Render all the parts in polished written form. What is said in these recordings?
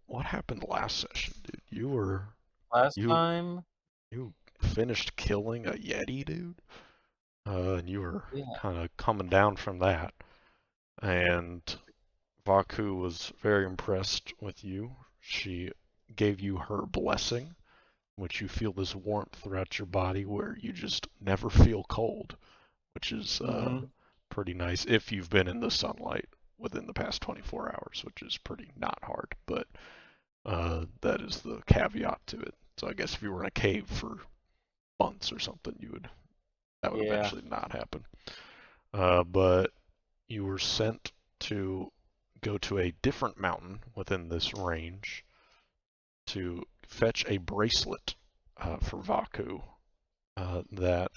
what happened last session, dude? Last You time, you finished killing a Yeti, dude? And you were yeah, kind of coming down from that. And Vaku was very impressed with you. She gave you her blessing, which you feel this warmth throughout your body where you just never feel cold, which is hmm pretty nice if you've been in the sunlight within the past 24 hours, which is pretty not hard, but that is the caveat to it. So I guess if you were in a cave for months or something, that would yeah, eventually not happen. But you were sent to go to a different mountain within this range to fetch a bracelet for Vaku. That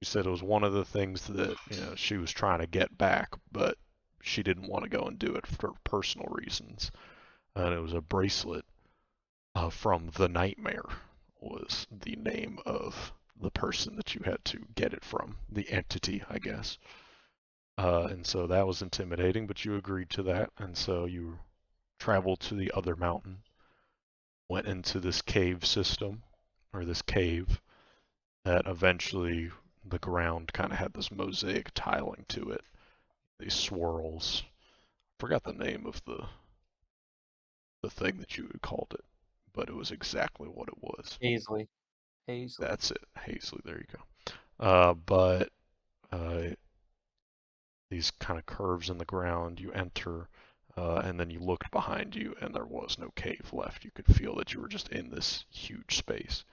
you said it was one of the things that she was trying to get back, but she didn't want to go and do it for personal reasons. And it was a bracelet from the Nightmare was the name of the person that you had to get it from, the entity, I guess. And so that was intimidating, but you agreed to that, and so you traveled to the other mountain, went into this cave system, or this cave, that eventually the ground kind of had this mosaic tiling to it, these swirls. Forgot the name of the thing that you had called it, but it was exactly what it was. Hazley, Hazley. That's it, Hazley. There you go. But uh, these kind of curves in the ground. You enter, and then you looked behind you, and there was no cave left. You could feel that you were just in this huge space.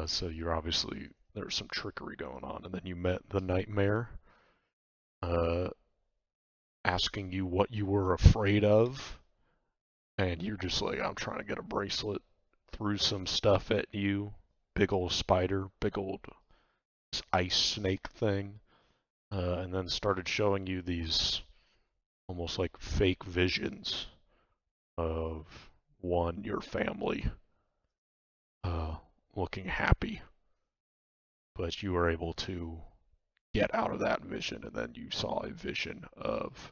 So you're obviously there was some trickery going on, and then you met the Nightmare, uh, asking you what you were afraid of, and you're just like, I'm trying to get a bracelet. Threw some stuff at you, big old spider, big old ice snake thing, and then started showing you these almost like fake visions of one, your family uh, looking happy, but you were able to get out of that vision, and then you saw a vision of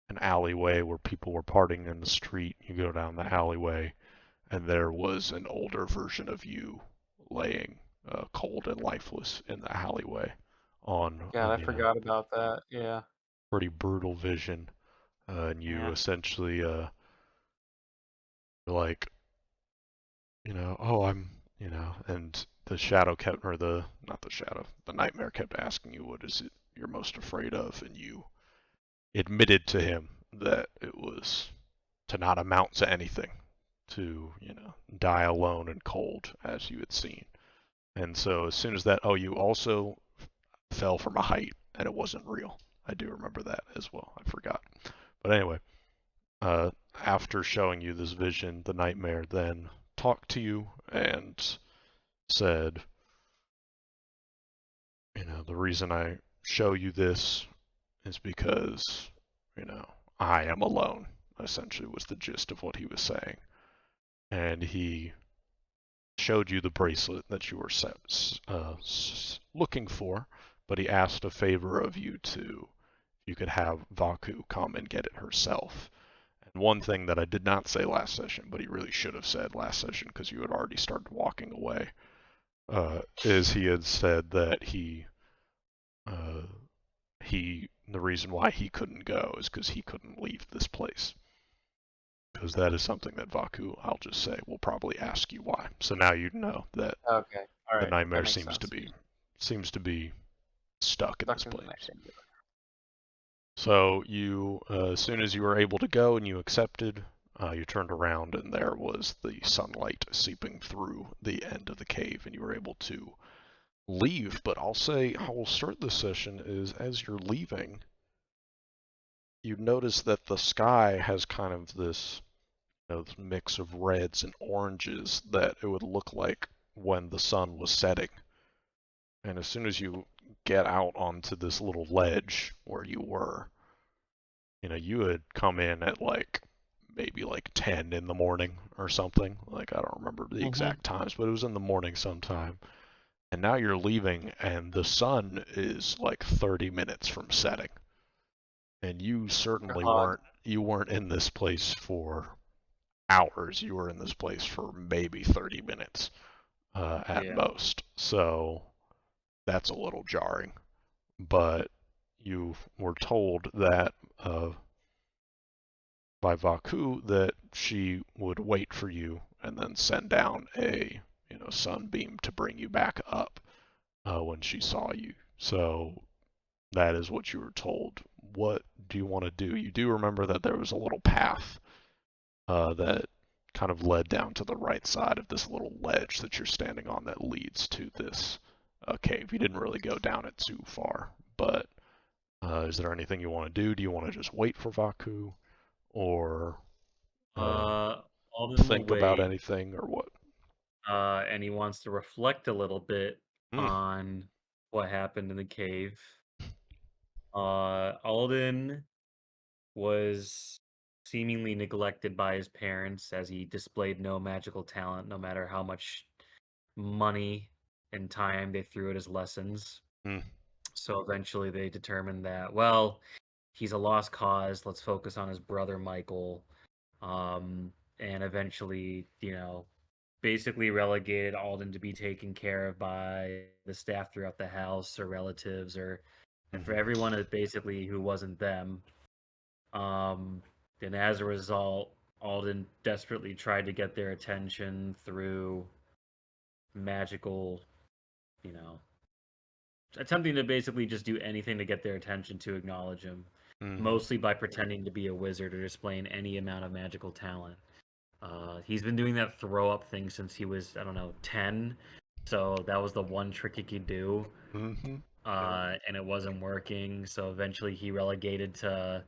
an alleyway where people were partying in the street. You go down the alleyway, and there was an older version of you laying cold and lifeless in the alleyway on God, I forgot about that. Yeah, pretty brutal vision. And you yeah. essentially like oh, and the shadow kept, or not the shadow, the nightmare kept asking you, what is it you're most afraid of? And you admitted to him that it was to not amount to anything, to, die alone and cold as you had seen. And so as soon as that, oh, you also fell from a height and it wasn't real. I do remember that as well. I forgot. But anyway, uh, after showing you this vision, the nightmare then talked to you and said, the reason I show you this is because, I am alone, essentially was the gist of what he was saying. And he showed you the bracelet that you were looking for, but he asked a favor of you to, you could have Vaku come and get it herself. And one thing that I did not say last session, but he really should have said last session because you had already started walking away, is he had said that uh, the reason why he couldn't go is because he couldn't leave this place. Because that is something that Vaku, I'll just say, will probably ask you why. So now you know that Okay, all the right, that nightmare makes seems to sense. be seems to be stuck in this Stuck in the place. nightmare. So you, as soon as you were able to go and you accepted, you turned around and there was the sunlight seeping through the end of the cave, and you were able to leave. But I'll say how we'll start this session is as you're leaving, you notice that the sky has kind of this, this mix of reds and oranges that it would look like when the sun was setting. And as soon as you get out onto this little ledge where you were, you had come in at like maybe like 10 in the morning or something. Like I don't remember the Mm-hmm. exact times, but it was in the morning sometime. And now you're leaving and the sun is like 30 minutes from setting. And you certainly God. weren't in this place for hours. You were in this place for maybe 30 minutes at Yeah. most. So that's a little jarring. But you were told that by Vaku that she would wait for you and then send down a sunbeam to bring you back up when she saw you. So that is what you were told. What do you want to do? You do remember that there was a little path that kind of led down to the right side of this little ledge that you're standing on that leads to this cave. You didn't really go down it too far, but is there anything you want to do? Do you want to just wait for Vaku, or uh, Uh, Alden will think about wait, anything, or what? and he wants to reflect a little bit Mm, on what happened in the cave. Alden was seemingly neglected by his parents as he displayed no magical talent, no matter how much money and time they threw at his lessons. mm, So eventually they determined that, well, he's a lost cause. Let's focus on his brother Michael. And eventually, basically relegated Alden to be taken care of by the staff throughout the house or relatives or and for mm-hmm, everyone basically who wasn't them. Um, and as a result, Alden desperately tried to get their attention through magical, you know, attempting to basically just do anything to get their attention to acknowledge him, mm-hmm, mostly by pretending to be a wizard or displaying any amount of magical talent. He's been doing that throw up thing since he was, I don't know, 10. So that was the one trick he could do. mm-hmm, And it wasn't working. So eventually he relegated to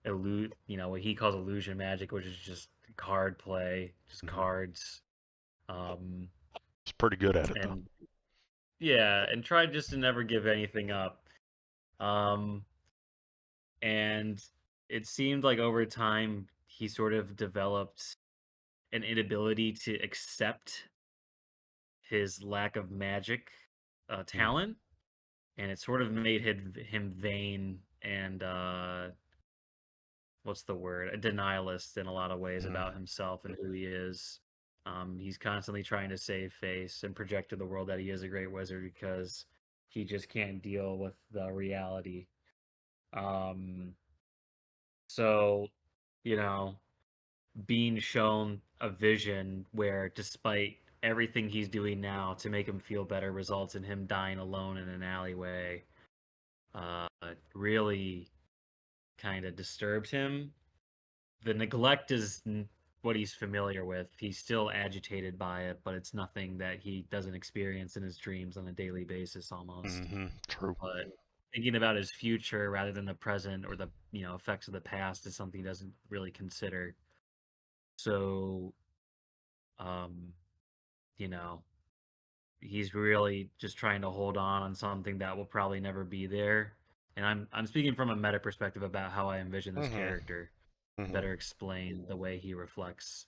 what he calls illusion magic, which is just card play, just mm-hmm. cards. Um, It's pretty good at it though. and yeah, and tried just to never give anything up. Um, and it seemed like over time he sort of developed an inability to accept his lack of magic Mm, talent, and it sort of made him vain and what's the word? A denialist in a lot of ways mm, about himself and who he is. He's constantly trying to save face and project to the world that he is a great wizard because he just can't deal with the reality. Um, so, you know, being shown a vision where despite everything he's doing now to make him feel better results in him dying alone in an alleyway uh, really kind of disturbed him. The neglect is what he's familiar with. He's still agitated by it, but it's nothing that he doesn't experience in his dreams on a daily basis almost. mm-hmm. True. But thinking about his future rather than the present or the effects of the past is something he doesn't really consider. So um, you know, he's really just trying to hold on something that will probably never be there. And I'm speaking from a meta perspective about how I envision this Mm-hmm, character to mm-hmm, better explain the way he reflects.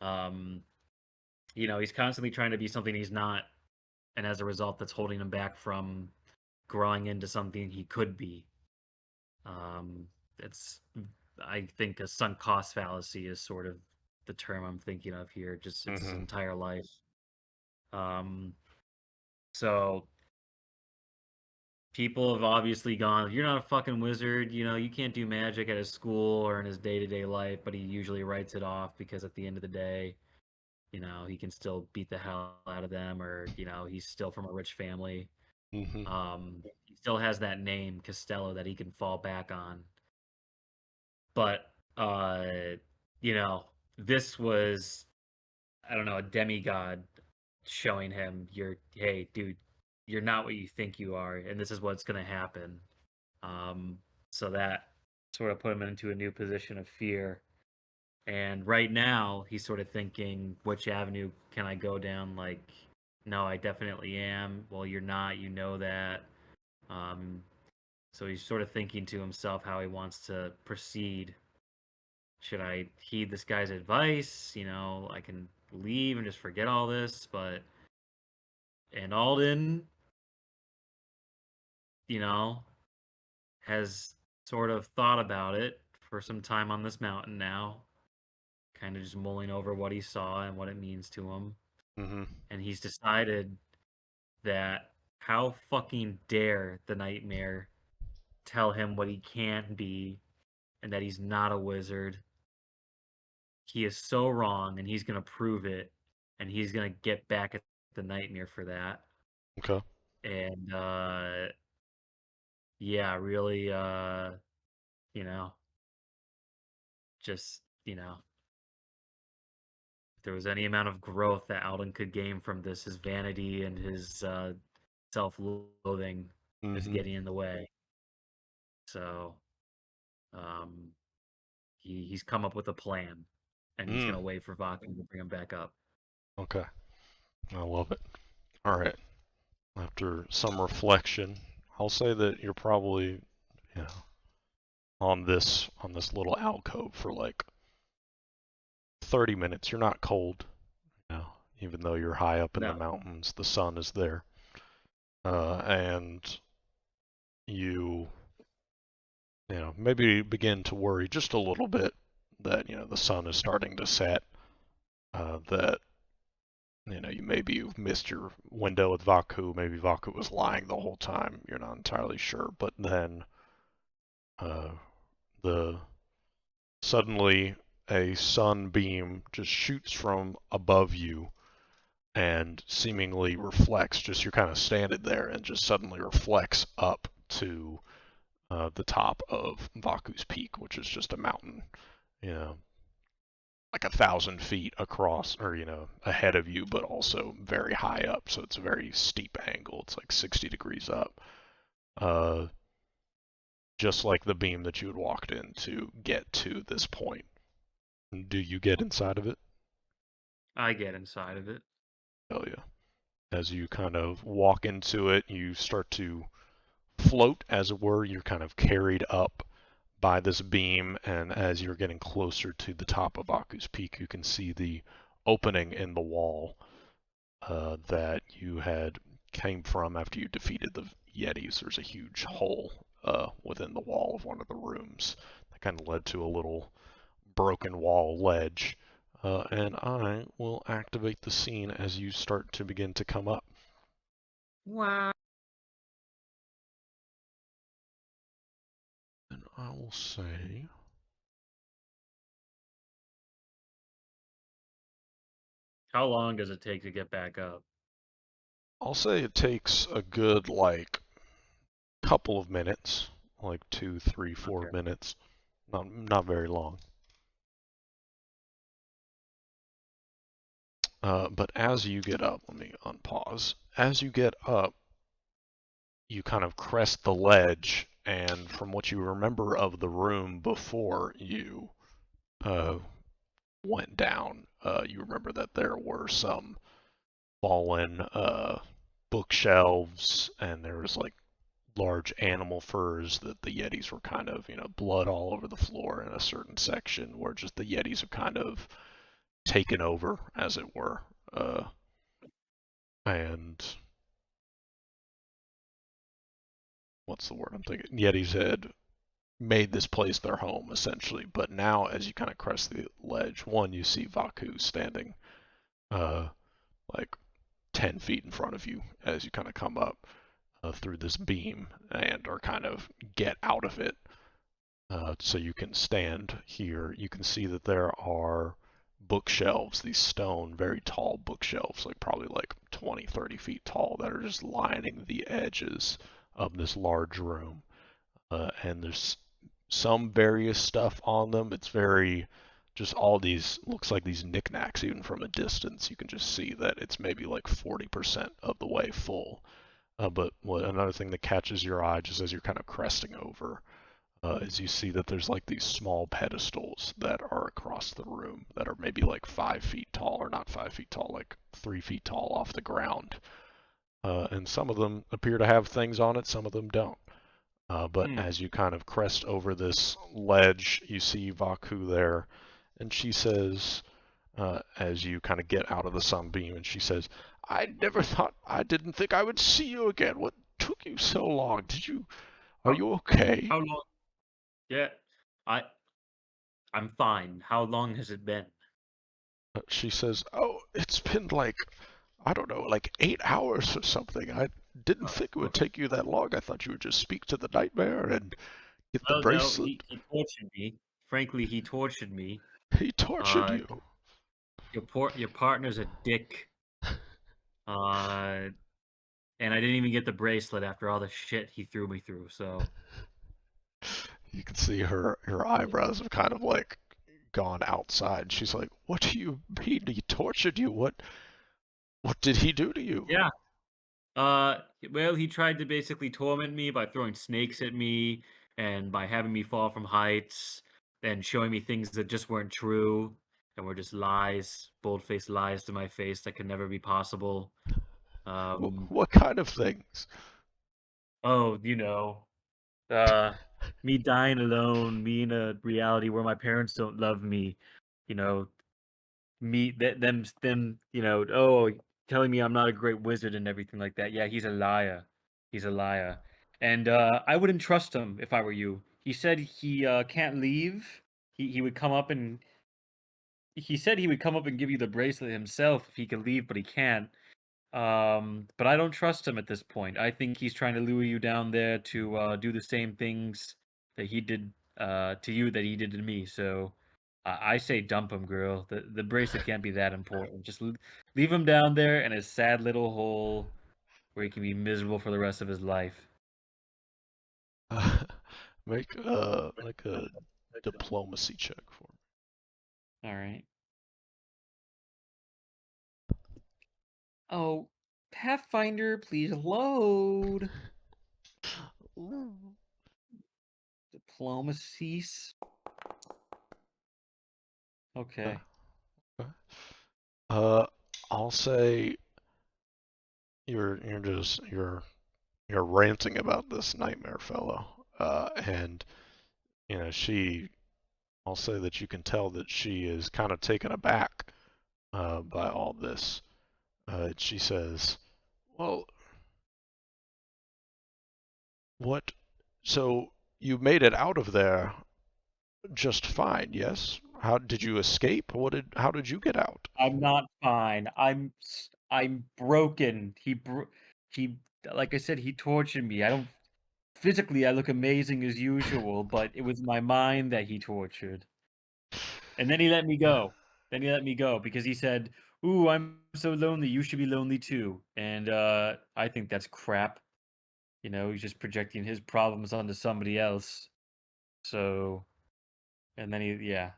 Um, he's constantly trying to be something he's not, and as a result, that's holding him back from growing into something he could be. It's I think a sunk cost fallacy is sort of the term I'm thinking of here. Just it's his mm-hmm, entire life. Um, so people have obviously gone, "You're not a fucking wizard, you can't do magic at his school or in his day-to-day life," but he usually writes it off because at the end of the day, he can still beat the hell out of them or, he's still from a rich family. mm-hmm, He still has that name, Costello, that he can fall back on. But you know, this was I don't know, a demigod showing him hey, dude, you're not what you think you are, and this is what's gonna happen. Um, so that sort of put him into a new position of fear. And right now, he's sort of thinking, which avenue can I go down? Like, no, I definitely am. Well, you're not. You know that. Um, so he's sort of thinking to himself how he wants to proceed. Should I heed this guy's advice? I can leave and just forget all this. And Alden, you know, has sort of thought about it for some time on this mountain now. kind of just mulling over what he saw and what it means to him. Mm-hmm. And he's decided that how fucking dare the nightmare tell him what he can't be and that he's not a wizard. He is so wrong and he's going to prove it and he's going to get back at the nightmare for that. Okay. And yeah, really you know, just, if there was any amount of growth that Alden could gain from this, his vanity and his self-loathing is Mm-hmm. getting in the way. So, um, he's come up with a plan, and he's Mm. gonna wait for Vaku to bring him back up. Okay. I love it. All right. After some reflection, I'll say that you're probably, you know, on this little alcove for like 30 minutes. You're not cold, you know, even though you're high up in the No, mountains. The sun is there, and you, maybe begin to worry just a little bit that the sun is starting to set. That you maybe you've missed your window with Vaku. Maybe Vaku was lying the whole time. You're not entirely sure, but then uh, the suddenly a sunbeam just shoots from above you and seemingly reflects. Just you're kind of standing there and just suddenly reflects up to the top of Vaku's Peak, which is just a mountain, you know, like 1,000 feet across, or ahead of you, but also very high up. So it's a very steep angle. It's like 60 degrees up. Uh, just like the beam that you had walked in to get to this point. Do you get inside of it? I get inside of it. Hell yeah. As you kind of walk into it, you start to float, as it were. You're kind of carried up by this beam, and as you're getting closer to the top of Aku's Peak, you can see the opening in the wall that you had came from after you defeated the Yetis. There's a huge hole within the wall of one of the rooms that kind of led to a little broken wall ledge. And I will activate the scene as you start to begin to come up. Wow. And I will say, How long does it take to get back up? it takes a good like couple of minutes, like 2, 3, 4 Okay. minutes. Not very long. But as you get up, let me unpause. As you get up, you kind of crest the ledge, and from what you remember of the room before you uh, went down, you remember that there were some fallen bookshelves, and there was like large animal furs that the Yetis were kind of, blood all over the floor in a certain section where just the Yetis have kind of taken over, as it were. And what's the word I'm thinking? Yetis had made this place their home, essentially. But now, as you kind of crest the ledge, one, you see Vaku standing uh, like 10 feet in front of you as you kind of come up through this beam and are kind of get out of it. So you can stand here. You can see that there are bookshelves, these stone, very tall bookshelves, like probably like 20, 30 feet tall, that are just lining the edges of this large room. And there's some various stuff on them. It's very just all these looks like these knickknacks even from a distance. You can just see that it's maybe like 40% of the way full. But another thing that catches your eye just as you're kind of cresting over is you see that there's like these small pedestals that are across the room that are maybe like 5 feet tall, or not 5 feet tall, like 3 feet tall off the ground. And some of them appear to have things on it, some of them don't. But Hmm. as you kind of crest over this ledge, you see Vaku there, and she says, as you kind of get out of the sunbeam, and she says, I didn't think I would see you again. What took you so long? Are How you okay? how long? Yeah, I I'm fine. How long has it been? She says, "Oh, it's been like, I don't know, like 8 hours or something. I didn't think it would Oh, take you that long. I thought you would just speak to the nightmare and get the well, no, bracelet. he tortured me. Frankly, he tortured me. He tortured Uh, you." your partner's a dick. Uh, and I didn't even get the bracelet after all the shit he threw me through. So You can see her eyebrows have kind of like gone outside. She's like, "What do you mean he tortured you? What did he do to you?" yeah. Well, he tried to basically torment me by throwing snakes at me and by having me fall from heights and showing me things that just weren't true and were just lies, bold-faced lies to my face that could never be possible. Um, What kind of things? oh, uh, me dying alone, me in a reality where my parents don't love me, you know, them, oh, telling me I'm not a great wizard and everything like that. Yeah, he's a liar. He's a liar. And I wouldn't trust him if I were you. He said he can't leave. He would come up and he said he would come up and give you the bracelet himself if he could leave, but he can't. But I don't trust him at this point. I think he's trying to lure you down there to do the same things that he did to you that he did to me. So I say dump him, girl. The bracelet can't be that important. Just leave him down there in a sad little hole where he can be miserable for the rest of his life. Make like a diplomacy check for All right. Oh, Pathfinder, please load. me. Diplomacies. Okay. Okay. Uh, I'll say you're ranting about this nightmare fellow, and she. I'll say that you can tell that she is kind of taken aback by all this. She says, "Well, what? So you made it out of there just fine, yes? How did you escape? How did you get out?" I'm not fine. I'm broken. He like I said, he tortured me. I don't physically I look amazing as usual, but it was my mind that he tortured. And then he let me go. Then he let me go because he said, "Ooh, I'm so lonely. You should be lonely too." And I think that's crap. He's just projecting his problems onto somebody else. So, and then yeah.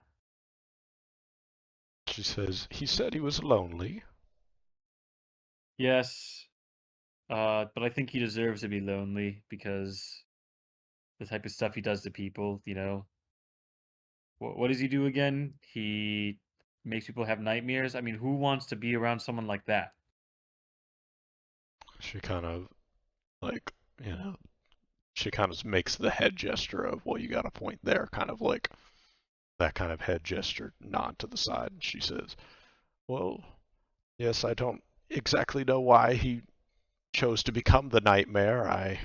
She says, "He said he was lonely." Yes. But I think he deserves to be lonely because the type of stuff he does to people. What does he do again? He makes people have nightmares. I mean, who wants to be around someone like that? She kind of like, you know, she kind of makes the head gesture of, "Well, you got a point there," kind of like that kind of head gesture, nod to the side. And she says, "Well, yes, I don't exactly know why he chose to become the nightmare.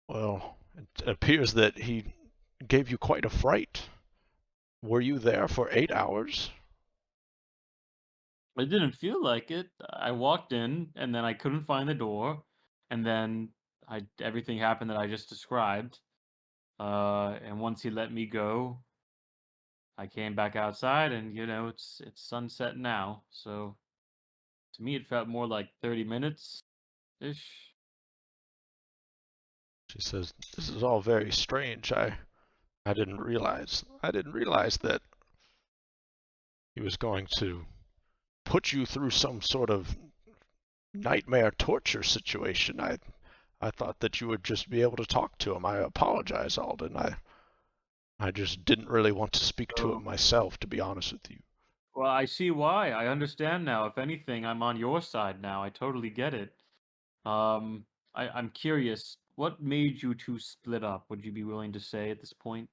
Well, it appears that he gave you quite a fright. Were you there for 8 hours?" It didn't feel like it. I walked in and then I couldn't find the door, and then I everything happened that I just described. And once he let me go, I came back outside, and it's sunset now. So to me, it felt more like 30 minutes ish. She says, "This is all very strange. I didn't realize that he was going to put you through some sort of nightmare torture situation. I thought that you would just be able to talk to him. I apologize, Alden. I just didn't really want to speak to him So, myself, to be honest with you." well, I see why. I understand now. If anything, I'm on your side now. I totally get it. Um, I'm curious. What made you two split up? Would you be willing to say at this point?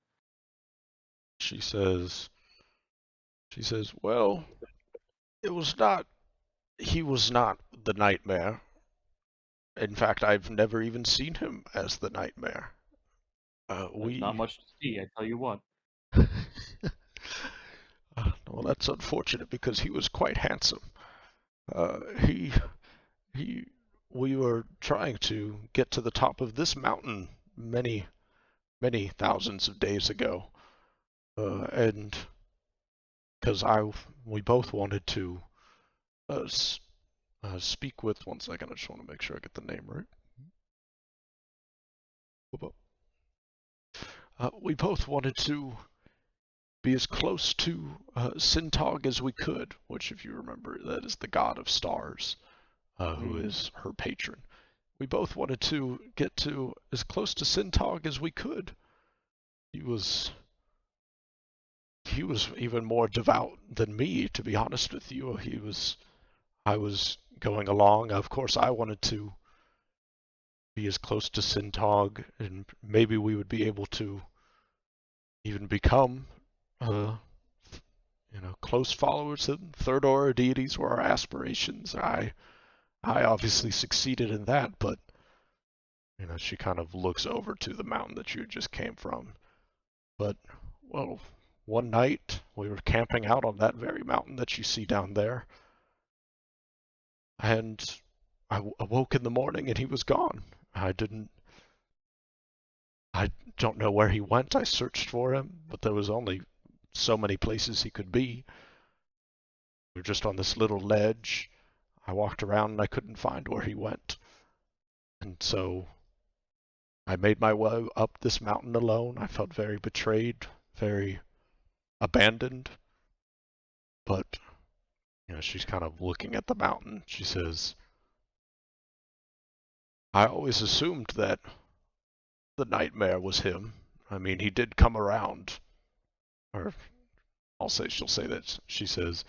She says, "Well, it was not, he was not the nightmare. In fact, I've never even seen him as the nightmare. There's not We, much to see. I tell you what. well, that's unfortunate because he was quite handsome. Uh, he he. We were trying to get to the top of this mountain many thousands of days ago, and because I we both wanted to uh, speak with. One second, I just want to make sure I get the name right. We both wanted to be as close to Sintog as we could, which, if you remember, that is the god of stars, who Hmm. is her patron. We both wanted to get to as close to Sintog as we could. He was he was even more devout than me, to be honest with you. I was going along. Of course, I wanted to be as close to Sintog, and maybe we would be able to even become, uh, close followers of third order deities were our aspirations. I obviously succeeded in that, but she kind of looks over to the mountain that you just came from. But well, one night we were camping out on that very mountain that you see down there, and awoke in the morning and he was gone. I don't know where he went. I searched for him, but there was only so many places he could be. We were just on this little ledge. I walked around and I couldn't find where he went. And so I made my way up this mountain alone. I felt very betrayed, very abandoned. But, she's kind of looking at the mountain. She says, I always assumed that the nightmare was him. I mean, he did come around. Or she'll say that. She says,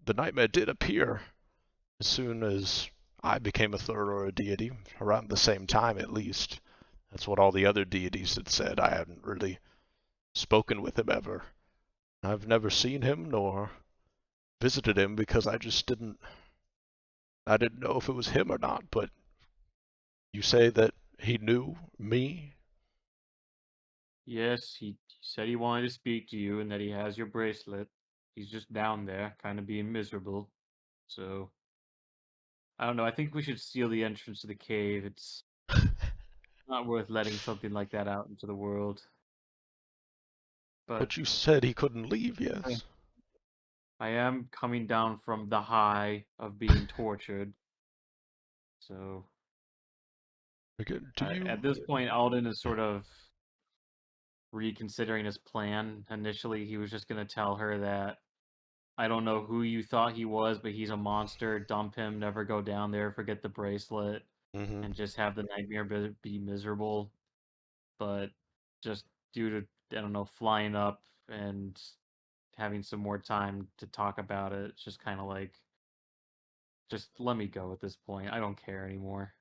the nightmare did appear as soon as I became a third or a deity, around the same time at least. That's what all the other deities had said. I hadn't really spoken with him ever. I've never seen him nor visited him because I didn't know if it was him or not, but you say that he knew me? Yes, he said he wanted to speak to you and that he has your bracelet. He's just down there, kind of being miserable. So, I don't know. I think we should seal the entrance to the cave. It's not worth letting something like that out into the world. But But you said he couldn't leave, I yes? I am coming down from the high of being tortured. So, Okay, do at you this point, Alden is sort of reconsidering his plan. Initially, he was just going to tell her that I don't know who you thought he was, but he's a monster. Dump him, never go down there, forget the bracelet, mm-hmm. and just have the nightmare be miserable. But just due to, I don't know, flying up and having some more time to talk about it, it's just kind of like, just let me go at this point. I don't care anymore.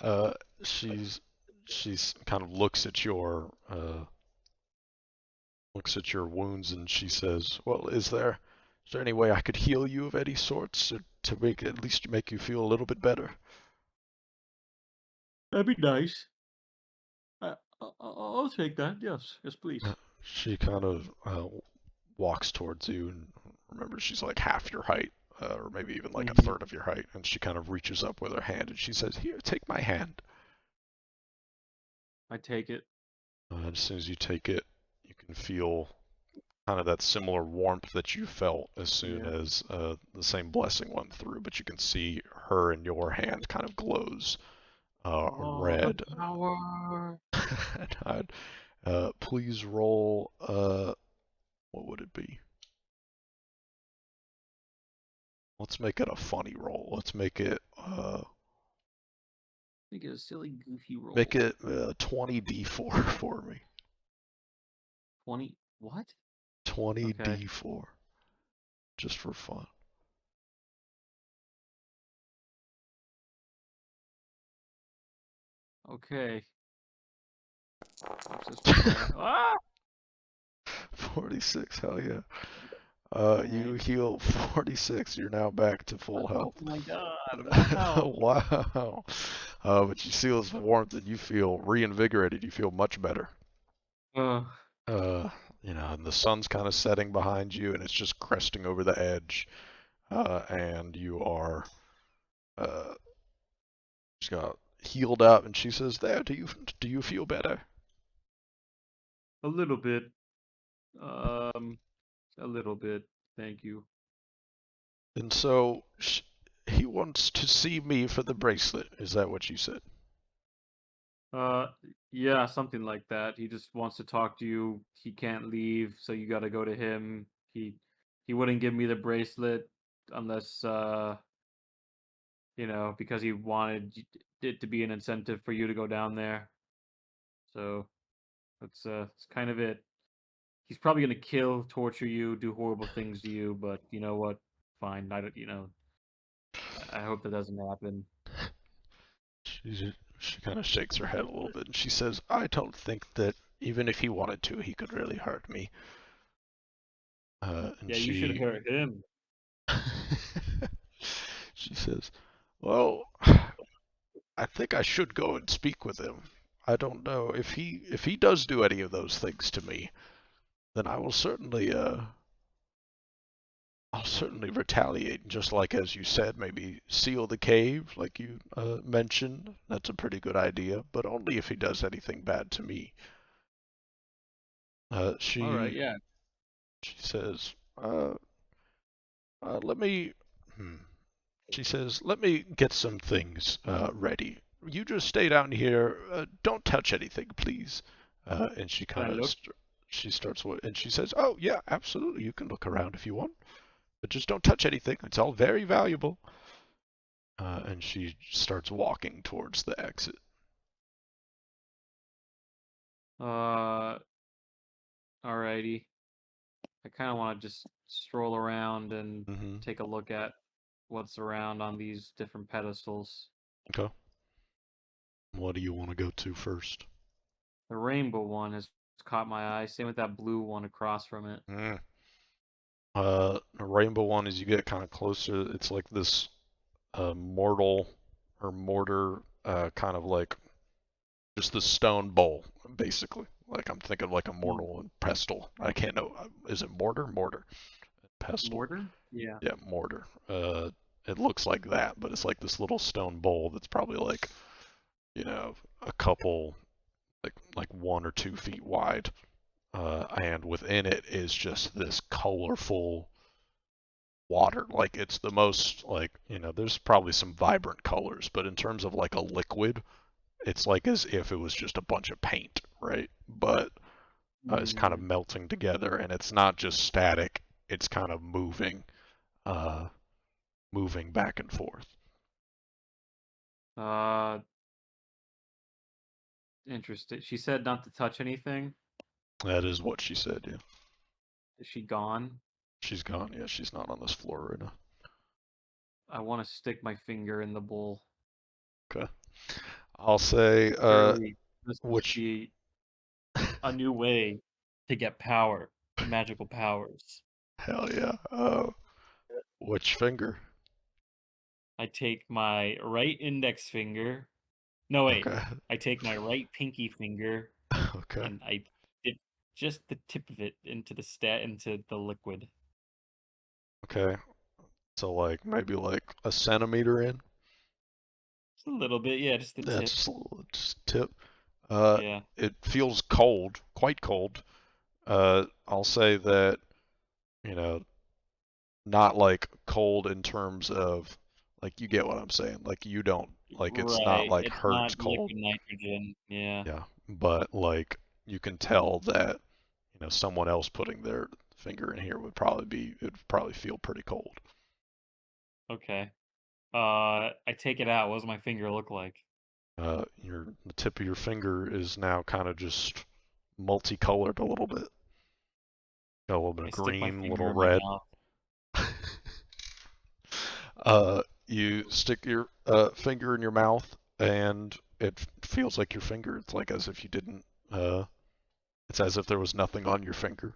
uh she's she's kind of looks at your wounds and she says, well, is there any way I could heal you of any sorts to make at least make you feel a little bit better? That'd be nice. I'll take that. Yes, yes, please. She kind of walks towards you, and remember, she's like half your height, or maybe even like a Hmm. third of your height, and she kind of reaches up with her hand and she says, here, take my hand. I take it. As soon as you take it, you can feel kind of that similar warmth that you felt as soon Yeah. as the same blessing went through, but you can see her in your hand kind of glows Oh, the red. power. Please roll, what would it be? Let's make it a funny roll. Let's Make it a silly, goofy make roll. it 20d4 for me. 20. What? Okay. 20d4, just for fun. Okay. Watch this fire. Ah! 46, hell yeah. All You right. heal 46. You're now back to full Oh health. my god. Wow. Wow. But you feel this warmth and you feel reinvigorated. You feel much better. Uh, Uh, and the sun's kind of setting behind you, and it's just cresting over the edge, and you are uh, just got healed up, and she says, "There, do you feel better?" A little bit. Um, a little bit. Thank you. And so he wants to see me for the bracelet. Is that what you said? Uh, yeah, something like that. He just wants to talk to you. He can't leave, so you got to go to him. He wouldn't give me the bracelet unless because he wanted it to be an incentive for you to go down there. So that's kind of it. He's probably gonna kill, torture you, do horrible things to you, but you know what? Fine. I don't. I hope that doesn't happen. She kind of shakes her head a little bit, and she says, "I don't think that even if he wanted to, he could really hurt me." And Yeah, you should she hurt him. she says, "Well, I think I should go and speak with him. I don't know if he does do any of those things to me, then I'll certainly retaliate. Just like as you said, maybe seal the cave, like you mentioned. That's a pretty good idea, but only if he does anything bad to me." Uh, All right. she Yeah. she says, "Let me." Hmm. She says, "Let me get some things ready. You just stay down here. Don't touch anything, please." And she Can I kind of look? she starts and she says, "Oh yeah, absolutely. You can look around if you want, but just don't touch anything. It's all very valuable." And she starts walking towards the exit. Uh. Alrighty. I kind of want to just stroll around and Mm-hmm. take a look at what's around on these different pedestals. Okay. What do you want to go to first? The rainbow one has caught my eye. Same with that blue one across from it. Mm. The rainbow one, as you get kind of closer, it's like this mortal or mortar, kind of like just the stone bowl, basically. Like I'm thinking like a Hmm. mortal and pestle. I can't know. Is it mortar? Mortar. Pestle. Mortar? Yeah. Yeah, mortar. It looks like that, but it's like this little stone bowl that's probably like, a couple, like 1 or 2 feet wide. And within it is just this colorful water. Like it's the most like, there's probably some vibrant colors, but in terms of like a liquid, it's like as if it was just a bunch of paint, right? But it's kind of Hmm. melting together, and it's not just static; it's kind of uh, moving back and forth. Uh, Interesting. She said not to touch anything. That is what she said. Yeah, Is she gone? she's gone. Yeah, she's not on this floor right now. I want to stick my finger in the bowl. Okay, I'll say Surely this must which. be a new way to get power, magical powers. Hell yeah. Which finger? I take my right index finger. No, wait. Okay. I take my right pinky finger Okay. and I dip just the tip of it into the liquid. Okay. So like maybe like a centimeter in. Just a little bit, yeah, just the That's tip. just a little just tip. Uh, Yeah. it feels cold, quite cold. I'll say that, you know, not like cold in terms of like you get what I'm saying. Like you don't like it's not Right. like It's not hurts cold. liquid nitrogen. Yeah. Yeah, but like you can tell that, someone else putting their finger in here it would probably feel pretty cold. Okay. I take it out. What does my finger look like? The tip of your finger is now kind of just multicolored a little bit. Got a little bit I of stick my green, a finger little in my red. mouth. You stick your finger in your mouth, and it feels like your finger. It's like as if you didn't. It's as if there was nothing on your finger.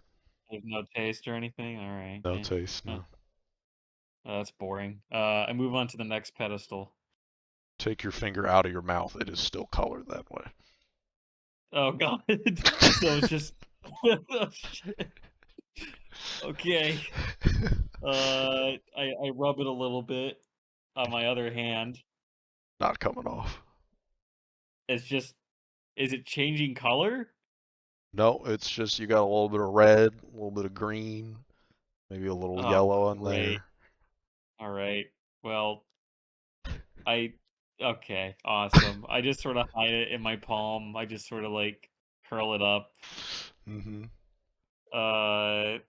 There's no taste or anything. All right. No Yeah. taste, Huh. no. That's boring. I move on to the next pedestal. Take your finger out of your mouth. It is still colored that way. Oh God. So it's just Oh, shit. Okay. I rub it a little bit on my other hand. Not coming off. It's just, is it changing color? No, it's just you got a little bit of red, a little bit of green, maybe a little Oh, yellow in great. there. All right. Well, I okay, awesome. I just sort of hide it in my palm. I just sort of like curl it up. Mm-hmm. Uh,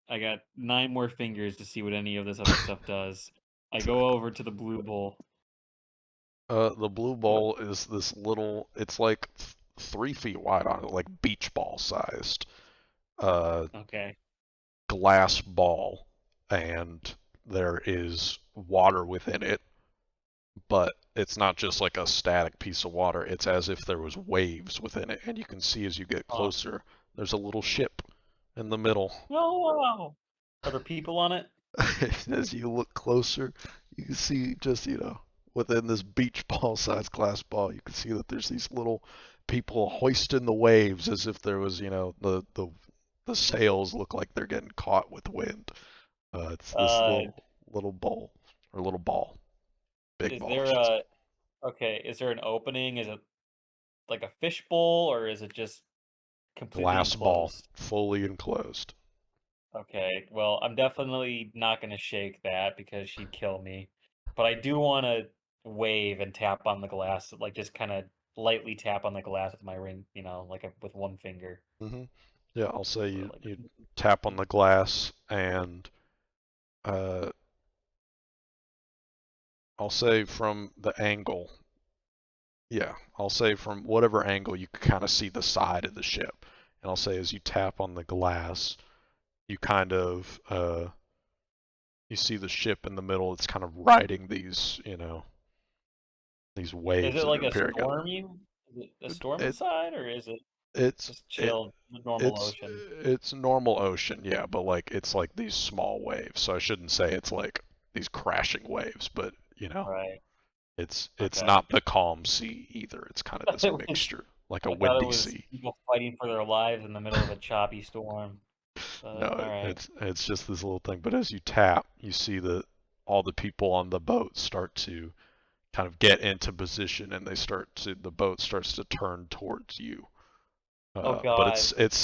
I got 9 more fingers to see what any of this other stuff does. I go over to the blue bowl. The blue bowl is this little. It's like 3 feet wide on it, like beach ball sized. Okay. Glass ball, and there is water within it, but it's not just like a static piece of water. It's as if there was waves within it, and you can see as you get Oh. closer, there's a little ship in the middle. No. Are there people on it? As you look closer, you can see just, within this beach ball sized glass ball, you can see that there's these little people hoisting the waves as if there was, the sails look like they're getting caught with wind. It's this Uh, little bowl or little ball, big is ball, I there should say. a okay, is there an opening? Is it like a fish bowl or is it just completely Glass ball, enclosed? fully enclosed. Okay, well, I'm definitely not gonna shake that because she'd kill me. But I do want to wave and tap on the glass, like just kind of lightly tap on the glass with my ring, like with one finger, hmm Yeah, I'll say sort you of like. you tap on the glass, and uh, I'll say from the angle. Yeah, I'll say from whatever angle you can kind of see the side of the ship. And I'll say as you tap on the glass, you kind of you see the ship in the middle. It's kind of riding these, these Is waves it that like are a appearing on storm you? Is it a it. storm It inside or is it it's just it chill, normal it's ocean? it's normal ocean, yeah, but like it's like these small waves. So I shouldn't say it's like these crashing waves, but Right. it's Okay. not the calm sea either. It's kind of this It was. mixture, like a I thought it windy was sea. people fighting for their lives in the middle of a choppy storm. No, But all right. it's just this little thing. But as you tap, you see that all the people on the boat start to kind of get into position, and the boat starts to turn towards you. Oh But God. it's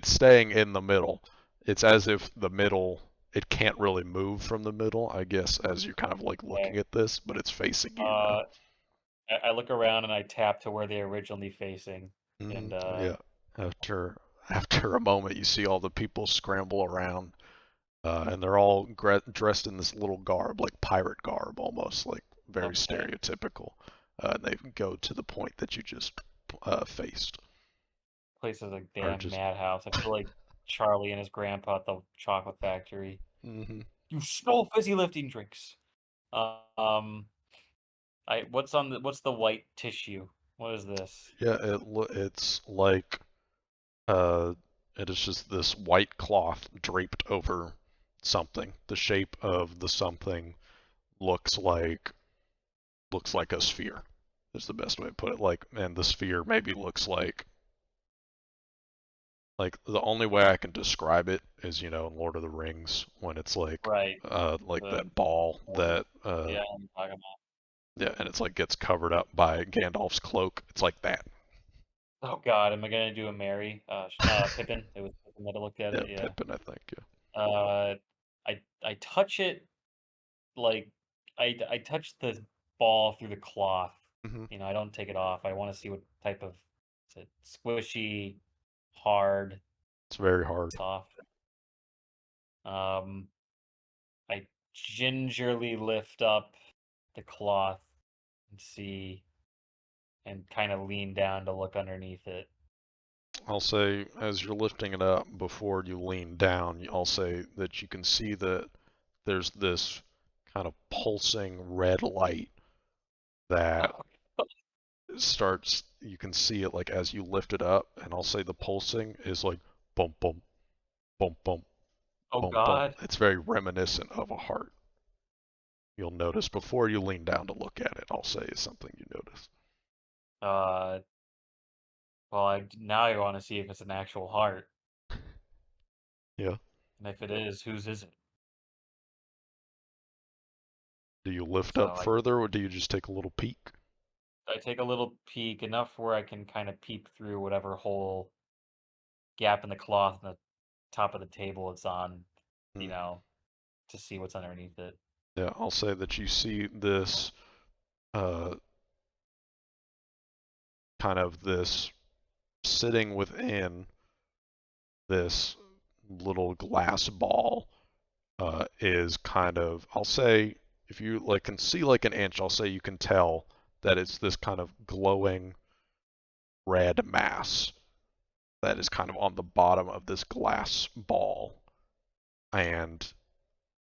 staying in the middle. It's as if the middle it can't really move from the middle, I guess, as you're kind of like Okay. looking at this, but it's facing you now. Uh, I look around and I tap to where they're originally facing, and Yeah. After a moment, you see all the people scramble around, and they're all dressed in this little garb, like pirate garb, almost like very okay, stereotypical. And they go to the point that you just faced, place is a or damn just. madhouse. I feel like Charlie and his grandpa at the chocolate factory. hmm You stole fizzy lifting drinks. Um, what's the white tissue? What is this? Yeah, it's like uh, it is just this white cloth draped over something. The shape of the something looks like a sphere. Is the best way to put it. Like, and the sphere maybe looks like the only way I can describe it is, in Lord of the Rings when it's Right. like The that ball that yeah, I'm talking about. yeah, and it's like gets covered up by Gandalf's cloak. It's like that. Oh God, am I gonna do a Mary? Pippin. It was Pippin that looked at Yeah, it. Yeah. Pippin, I think. Yeah. Uh, I touch it like I touch the ball through the cloth. hmm I don't take it off. I want to see what type of is it squishy, hard, It's very hard. soft. Um, I gingerly lift up the cloth and see and kind of lean down to look underneath it. I'll say as you're lifting it up before you lean down, I'll say that you can see that there's this kind of pulsing red light that Oh, starts. You can see it like as you lift it up, and I'll say the pulsing is like bump bump bump bump oh bump bump. God. It's very reminiscent of a heart. You'll notice before you lean down to look at it. I'll say is something you notice. Uh, well, now I want to see if it's an actual heart. Yeah. And if it is, whose is it? Do you lift So up further, or do you just take a little peek? I take a little peek, enough where I can kind of peep through whatever hole gap in the cloth on the top of the table it's on, you Hmm. know, to see what's underneath it. Yeah, I'll say that you see this uh, kind of this sitting within this little glass ball is kind of, I'll say, if you like can see like an inch, I'll say you can tell that it's this kind of glowing red mass that is kind of on the bottom of this glass ball. And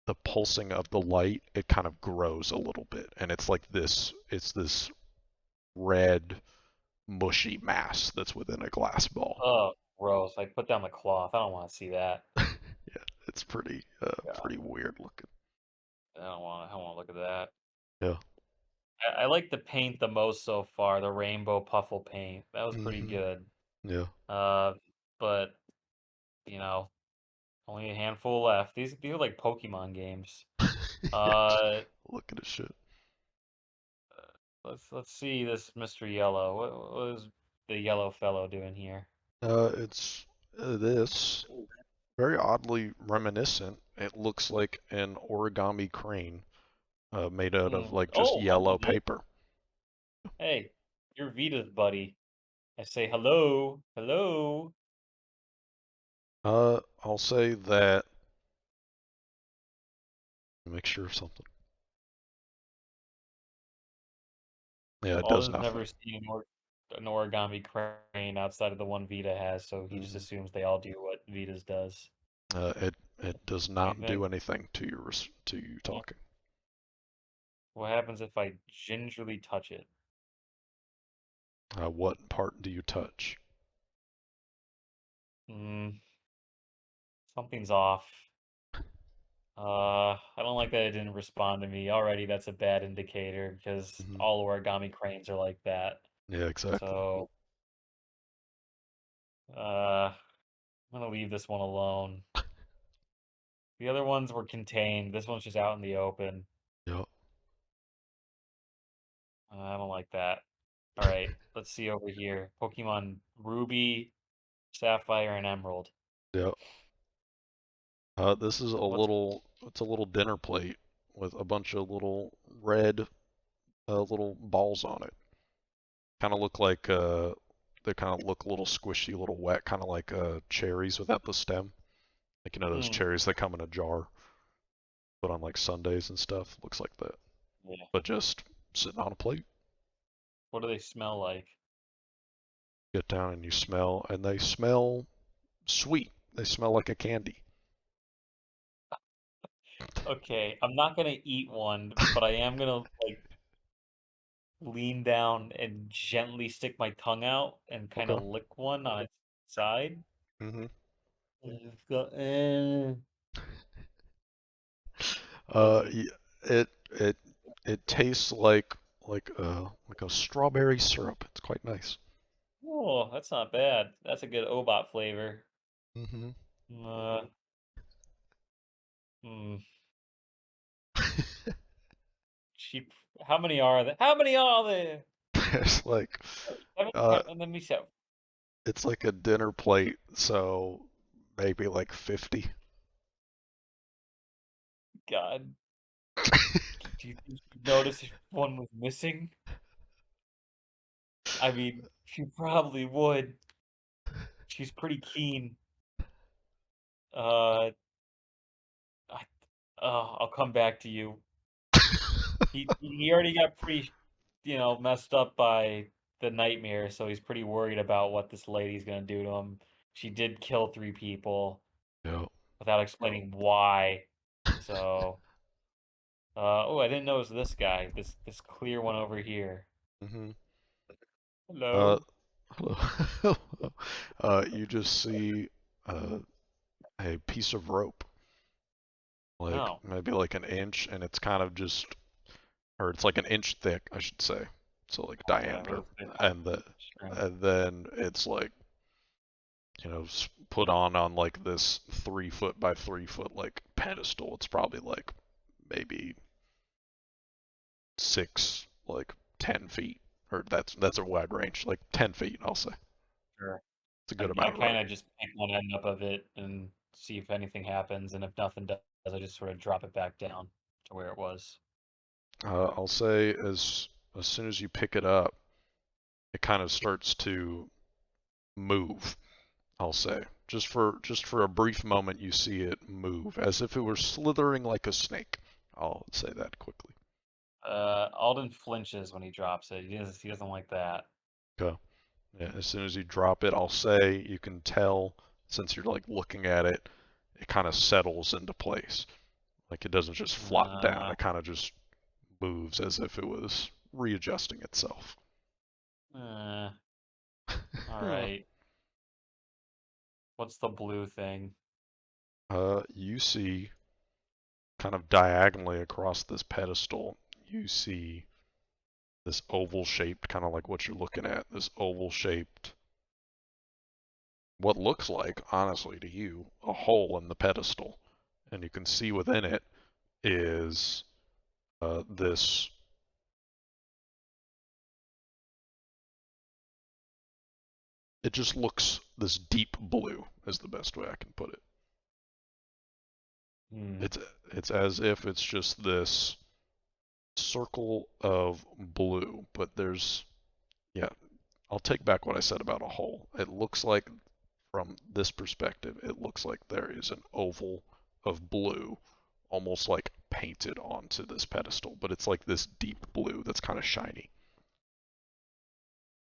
the pulsing of the light, it kind of grows a little bit. And it's this red, mushy mass that's within a glass ball. Oh, gross. I put down the cloth. I don't want to see that. Yeah, it's God, pretty weird looking. I don't want to look at that. Yeah. I like the paint the most so far, the rainbow puffle paint. That was pretty Hmm. good. Yeah. Uh, but, you know, only a handful left. These are like Pokemon games. Yeah. Uh, Look at this shit. let's see this Mr. Yellow. What is the yellow fellow doing here? It's this very oddly reminiscent. It looks like an origami crane made out of like just Oh, yellow hello. paper. Hey, you're Vita's buddy. I say hello, hello. I'll say that. Make sure of something. Yeah, it does Alden's nothing. never seen an origami crane outside of the one Vita has, so he just Hmm. assumes they all do what Vita's does. It does What do you not think? do anything to you Yeah. talking. What happens if I gingerly touch it? What part do you touch? Hmm, something's off. I don't like that it didn't respond to me. Already, that's a bad indicator because Hmm. all origami cranes are like that. Yeah, exactly. So, I'm gonna leave this one alone. The other ones were contained. This one's just out in the open. Yep. I don't like that. All right, let's see over here. Pokemon Ruby, Sapphire, and Emerald. Yep. This is What's it's a little dinner plate with a bunch of little red little balls on it. Kind of look like they kind of look a little squishy, a little wet, kind of like cherries without the stem. Like those hmm, cherries that come in a jar, put on like sundaes and stuff. Looks like that, yeah. but just sitting on a plate. What do they smell like? Get down and you smell, and they smell sweet. They smell like a candy. Okay, I'm not gonna eat one, but I am gonna like lean down and gently stick my tongue out and kind Okay. of lick one on its side. Mhm. It's got, what is Uh, it? y- it it tastes like a strawberry syrup. It's quite nice. Oh, that's not bad. That's a good Obot flavor. Mhm. Uh, hmm. Cheap. How many are there? How many are there? It's like Seven, uh, let me see. it's like a dinner plate, so maybe like 50. God, do you think you'd notice if one was missing? I mean, she probably would. She's pretty keen. Uh, I, I'll come back to you. He already got pretty, messed up by the nightmare, so he's pretty worried about what this lady's gonna do to him. She did kill 3 people Yeah. without explaining why. So, oh, I didn't know it was this guy. This clear one over here. Mhm. Uh, Hello. hello. You just see uh, a piece of rope, like Oh, maybe like an inch, and it's kind of just, or it's like an inch thick, I should say. So like yeah, diameter, really thick and string. and then it's like put on like this 3 foot by 3 foot like pedestal. It's probably like maybe 6, like 10 feet, or that's a wide range, like 10 feet, I'll say. Sure. It's a good I amount of rope. kind of just pick one end up of it and see if anything happens, and if nothing does, I just sort of drop it back down to where it was. I'll say as soon as you pick it up, it kind of starts to move. I'll say just for a brief moment, you see it move as if it were slithering like a snake. I'll say that quickly. Alden flinches when he drops it. He doesn't like that. Okay. Yeah, as soon as you drop it, I'll say you can tell, since you're like looking at it, it kind of settles into place. Like it doesn't just flop down. It kind of just moves as if it was readjusting itself. All right. What's the blue thing? You see, kind of diagonally across this pedestal, you see this oval shaped, kind of like what you're looking at, this oval shaped, what looks like, honestly, to you, a hole in the pedestal. And you can see within it is this. It just looks this deep blue, is the best way I can put it. It's as if it's just this circle of blue, but yeah, I'll take back what I said about a hole. It looks like, from this perspective, it looks like there is an oval of blue, almost like painted onto this pedestal, but it's like this deep blue that's kind of shiny.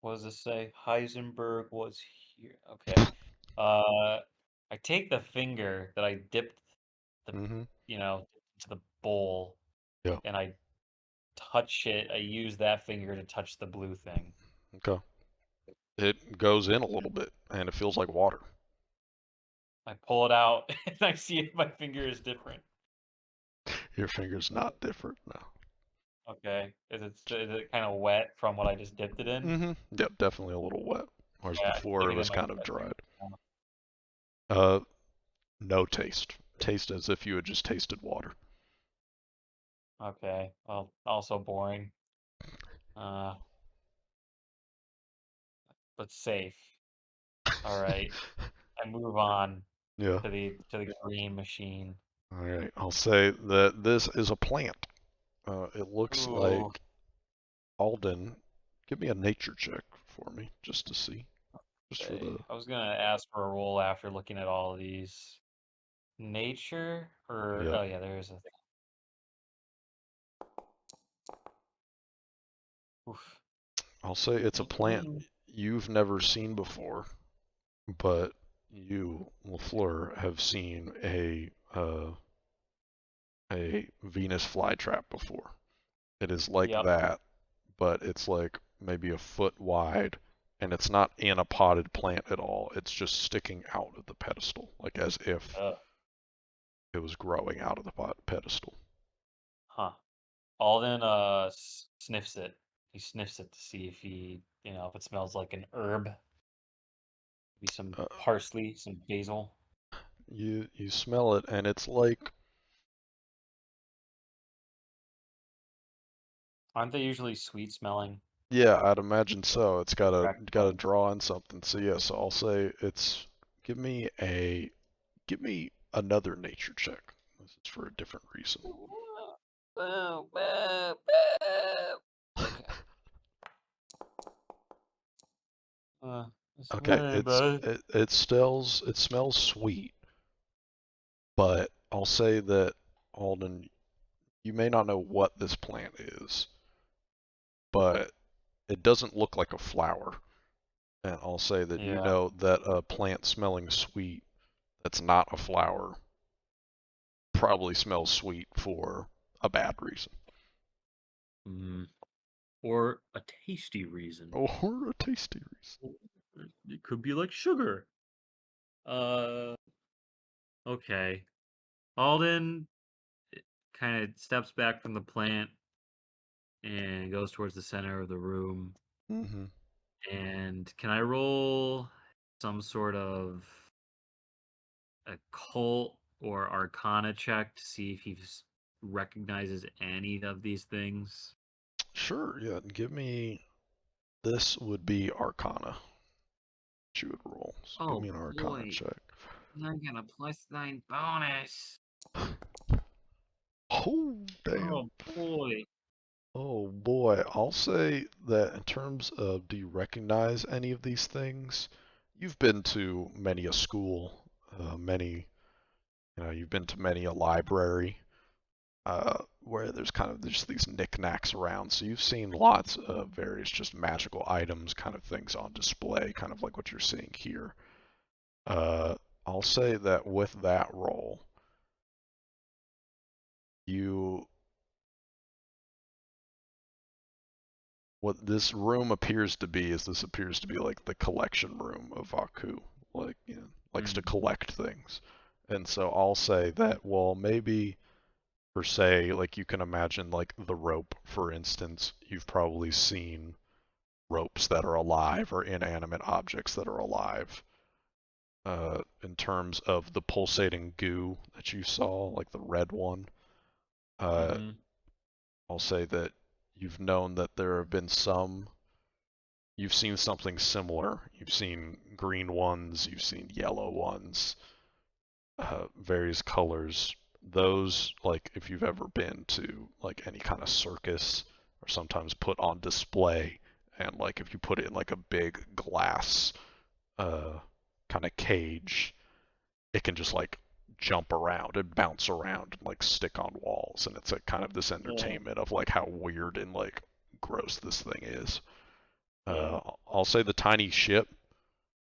What does it say? Heisenberg was here. Okay. I take the finger that I dipped the, Mm-hmm. into the bowl, Yeah. and I touch it. I use that finger to touch the blue thing. Okay. It goes in a little bit, and it feels like water. I pull it out, and I see if my finger is different. Your finger's not different now. Okay. Is it kind of wet from what I just dipped it in? Mm-hmm. Yep, definitely a little wet. Whereas Yeah, I before stick it it in was my kind of chest. dried. Uh, no taste. Taste as if you had just tasted water. Okay. Well, also boring. Uh, but safe. All right. I move on Yeah. to the green machine. All right. I'll say that this is a plant. It looks Ooh. like Alden. Give me a nature check for me, just to see. Just for the. Okay. I was gonna ask for a roll after looking at all of these. Nature or Yep. oh yeah, there is a thing. Oof. I'll say it's a plant 18. you've never seen before, but you, LaFleur, have seen a Venus flytrap before. It is like Yep. that, but it's like maybe a foot wide, and it's not in a potted plant at all. It's just sticking out of the pedestal, like as if Uh, it was growing out of the pedestal. huh. Alden sniffs it. He sniffs it to see if if it smells like an herb. Maybe some Uh, parsley, some basil. you smell it, and it's like, Aren't they usually sweet smelling? yeah, I'd imagine so. It's Crack got to smelling? draw in something. So yeah, so I'll say it's give me another nature check. This is for a different reason. Okay. Okay, Hey, bud. it smells sweet, but I'll say that, Alden, you may not know what this plant is, but it doesn't look like a flower. And I'll say that you Yeah. know that a plant smelling sweet that's not a flower probably smells sweet for a bad reason. Or a tasty reason. Or a tasty reason. It could be like sugar. Uh, okay. Alden kind of steps back from the plant and goes towards the center of the room. Mm-hmm. And can I roll some sort of occult or arcana check to see if he recognizes any of these things? Sure, yeah. Give me. This would be Arcana. You would roll. So give Oh me an Arcana boy, check. I got a +9 bonus. Oh, damn. Oh boy. Oh boy, I'll say that in terms of do you recognize any of these things? You've been to many a school, you've been to many a library, where there's kind of just these knickknacks around. So you've seen lots of various just magical items, kind of things on display, kind of like what you're seeing here. I'll say that with that roll, you what this room appears to be is this appears to be like the collection room of Vaku, like likes to collect things. And so I'll say that, well, maybe per se, like you can imagine like the rope, for instance, you've probably seen ropes that are alive or inanimate objects that are alive. In terms of the pulsating goo that you saw, like the red one, uh, I'll say that you've known that there have been you've seen something similar. You've seen green ones, you've seen yellow ones, various colors. Those, like, if you've ever been to like any kind of circus, are sometimes put on display, and like if you put it in like a big glass kind of cage, it can just like jump around and bounce around and like stick on walls, and it's like kind of this entertainment of like how weird and like gross this thing is. I'll say the tiny ship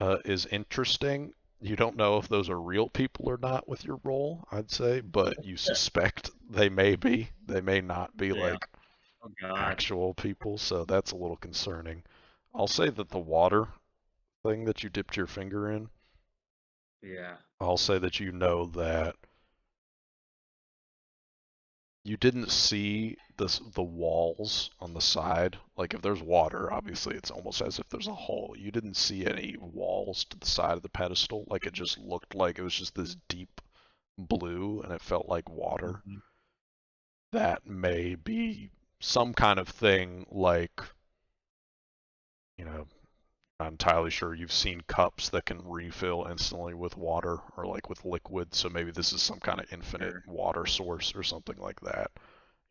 is interesting. You don't know if those are real people or not with your roll, I'd say, but you suspect they may be. They may not be Yeah. like Oh god. actual people, so that's a little concerning. I'll say that the water thing that you dipped your finger in, Yeah. I'll say that you know that you didn't see the walls on the side. Like if there's water, obviously it's almost as if there's a hole. You didn't see any walls to the side of the pedestal. Like it just looked like it was just this deep blue and it felt like water. That may be some kind of thing like, not entirely sure. You've seen cups that can refill instantly with water or like with liquid, so maybe this is some kind of infinite Sure. water source or something like that.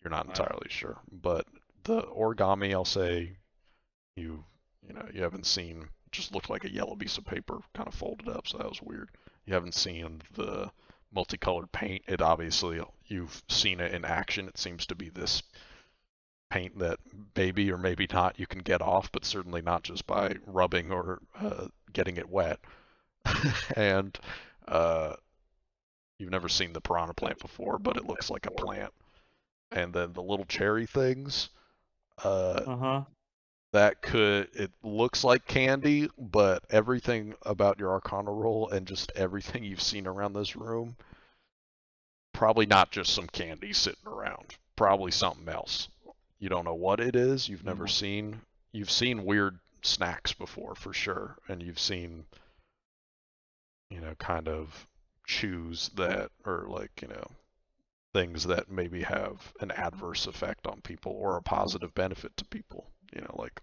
You're not Wow. entirely sure. But the origami, I'll say you haven't seen, just looked like a yellow piece of paper kind of folded up, so that was weird. You haven't seen the multicolored paint. It obviously, you've seen it in action. It seems to be this paint that maybe or maybe not you can get off, but certainly not just by rubbing or getting it wet. And uh, you've never seen the piranha plant before, but it looks like a plant. And then the little cherry things, Uh-huh. it looks like candy, but everything about your Arcana roll and just everything you've seen around this room, probably not just some candy sitting around. Probably something else. You don't know what it is. You've seen weird snacks before for sure, and you've seen, kind of chews that are like, things that maybe have an adverse effect on people or a positive benefit to people, like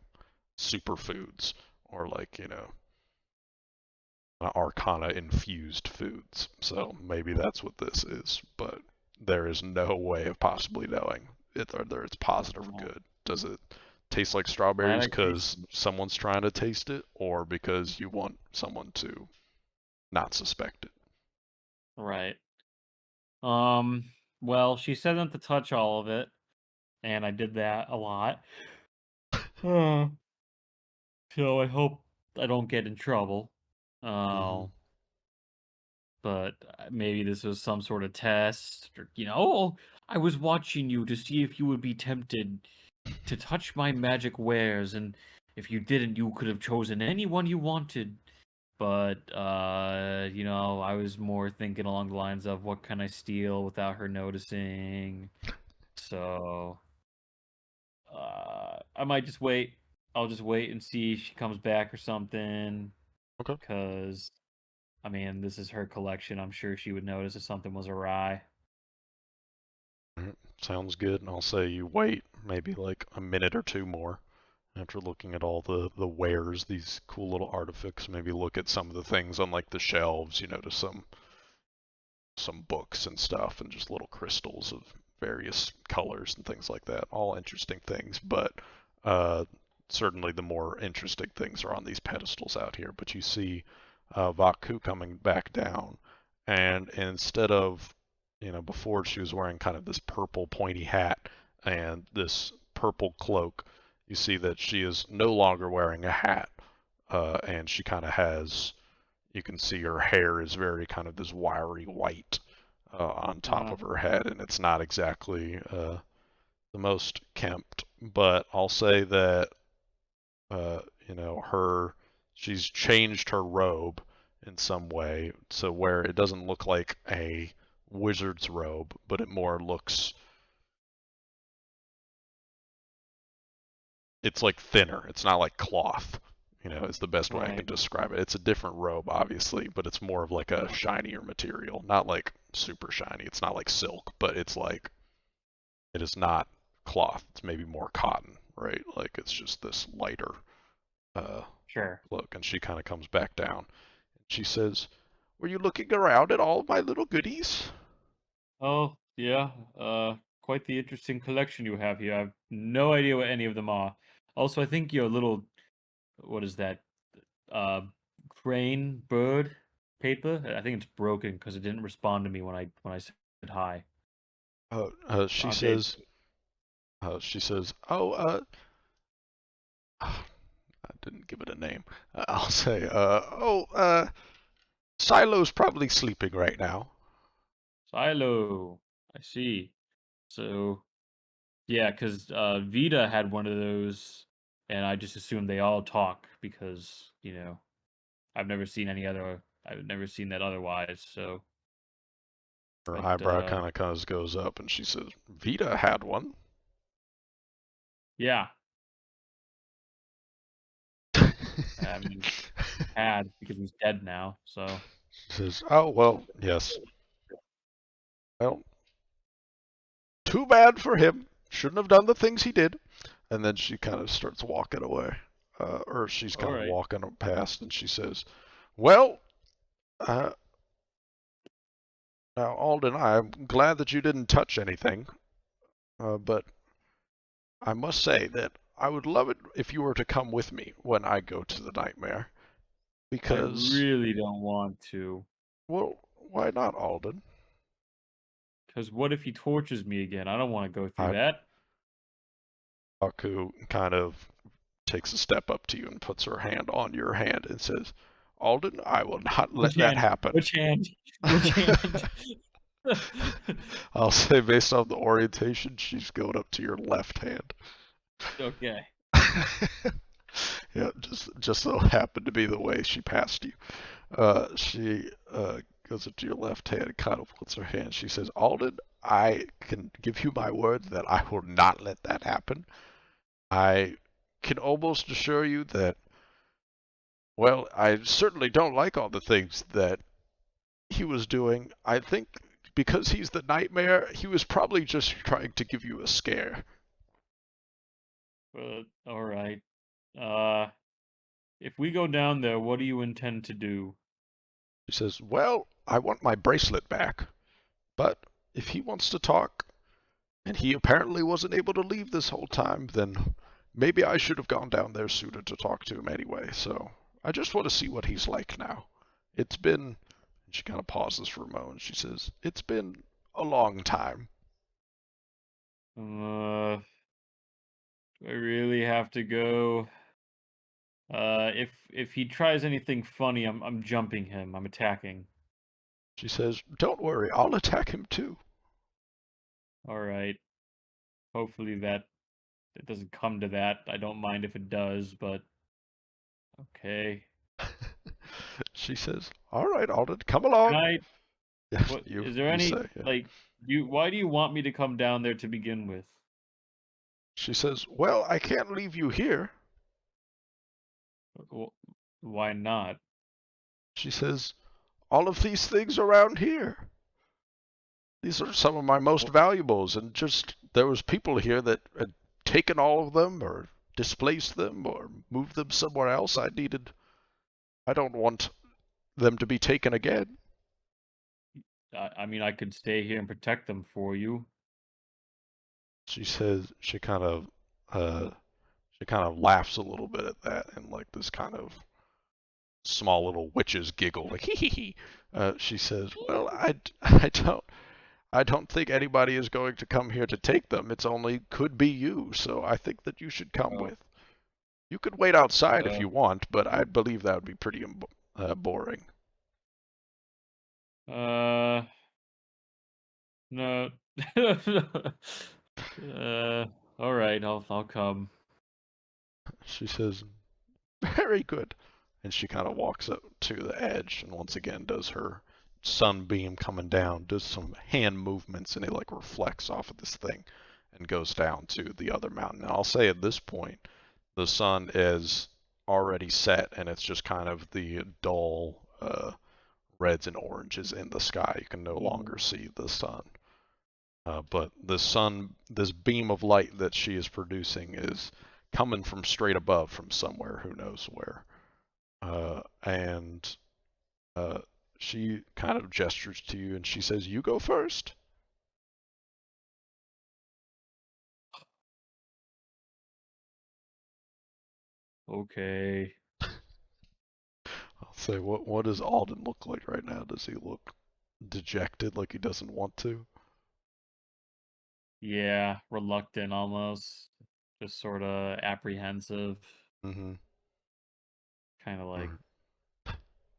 superfoods or like, arcana infused foods. So maybe that's what this is, but there is no way of possibly knowing whether it's positive or good. Does it taste like strawberries because someone's trying to taste it, or because you want someone to not suspect it? Right. Well, she said not to touch all of it, and I did that a lot. Uh, so I hope I don't get in trouble. Mm-hmm. But maybe this was some sort of test, or, oh, I was watching you to see if you would be tempted to touch my magic wares, and if you didn't, you could have chosen anyone you wanted. But I was more thinking along the lines of what can I steal without her noticing. So I might just wait. I'll just wait and see if she comes back or something. Okay. Because, I mean, this is her collection. I'm sure she would notice if something was awry. Alright, sounds good. And I'll say you wait maybe like a minute or two more after looking at all the wares, these cool little artifacts. Maybe look at some of the things on like the shelves. You notice some books and stuff, and just little crystals of various colors and things like that. All interesting things, but uh, certainly the more interesting things are on these pedestals out here. But you see Vaku coming back down, and instead of, before she was wearing kind of this purple pointy hat and this purple cloak, you see that she is no longer wearing a hat, and she kind of has, you can see her hair is very kind of this wiry white on top of her head, and it's not exactly the most kempt. But I'll say that she's changed her robe in some way, so where it doesn't look like a wizard's robe, but it more looks, it's like thinner. It's not like cloth. Is the best way I Right. can describe it. It's a different robe, obviously, but it's more of like a shinier material. Not like super shiny. It's not like silk, but it's like, it is not cloth. It's maybe more cotton, right? Like it's just this lighter uh, Sure. cloak. And she kind of comes back down. She says, "Were you looking around at all of my little goodies?" Oh, yeah. Quite the interesting collection you have here. I have no idea what any of them are. Also, I think your little, what is that? Uh, crane bird paper. I think it's broken because it didn't respond to me when I said hi. She Aren't they? says, "Oh, I didn't give it a name. I'll say, Silo's probably sleeping right now." Silo. I see. So yeah, because Vita had one of those, and I just assumed they all talk because I've never seen any other. I've never seen that otherwise. So, Her but eyebrow kind of goes up, and she says, "Vita had one." yeah, I mean, had because he's dead now. So She says, "Oh, well, yes. Well, too bad for him. Shouldn't have done the things he did." And then she kind of starts walking away. Or she's all kind of right. walking past, and she says, "Well, uh, now, Alden, I'm glad that you didn't touch anything, but I must say that I would love it if you were to come with me when I go to the nightmare. I Because, really don't want to. well, why not, Alden?" Because what if he tortures me again? I don't want to go through I, that. Aku kind of takes a step up to you and puts her hand on your hand and says, "Alden, I will not Which let that hand? happen." Which hand? Which hand? I'll say based on the orientation, she's going up to your left hand. Okay. Yeah, just so happened to be the way she passed you. She goes up to your left hand and kind of puts her hand. She says, "Alden, I can give you my word that I will not let that happen. I can almost assure you that, well, I certainly don't like all the things that he was doing. I think because he's the nightmare, he was probably just trying to give you a scare." All right. Uh, if we go down there, what do you intend to do? She says, "Well, I want my bracelet back, but if he wants to talk, and he apparently wasn't able to leave this whole time, then maybe I should have gone down there sooner to talk to him anyway. So I just want to see what he's like now. It's been," and she kind of pauses for a moment. She says, "It's been a long time." Do I really have to go? If he tries anything funny, I'm jumping him. I'm attacking. She says, "Don't worry, I'll attack him too." All right. Hopefully that it doesn't come to that. I don't mind if it does, but okay. She says, "All right, Alden, come Can along." I? Yeah, What you is there you any say, yeah. like? Why do you want me to come down there to begin with? She says, "Well, I can't leave you here." Wh- Why not? She says, all of these things around here. These are some of my most valuables, and just there was people here that had taken all of them or displaced them or moved them somewhere else. I don't want them to be taken again. I mean, I could stay here and protect them for you. She says uh she kind of laughs a little bit at that and like this kind of small little witch's giggle like hee hee hee. She says, "Well, I don't think anybody is going to come here to take them. It's only could be you, so I think that you should come Oh, with. You could wait outside if uh, you want, but I believe that would be pretty boring." uh, no. All right, I'll come. She says, "Very good." And she kind of walks up to the edge and once again does her sunbeam coming down, does some hand movements, and it like reflects off of this thing and goes down to the other mountain. And I'll say at this point, the sun is already set and it's just kind of the dull reds and oranges in the sky. You can no longer Mhm. see the sun. But the sun, this beam of light that she is producing is coming from straight above from somewhere, who knows where. And she kind of gestures to you and she says, "You go first." Okay. I'll say, what does Alden look like right now? Does he look dejected, like he doesn't want to? Yeah, reluctant almost. Just sort of apprehensive. Mm-hmm. Kind of like, Right.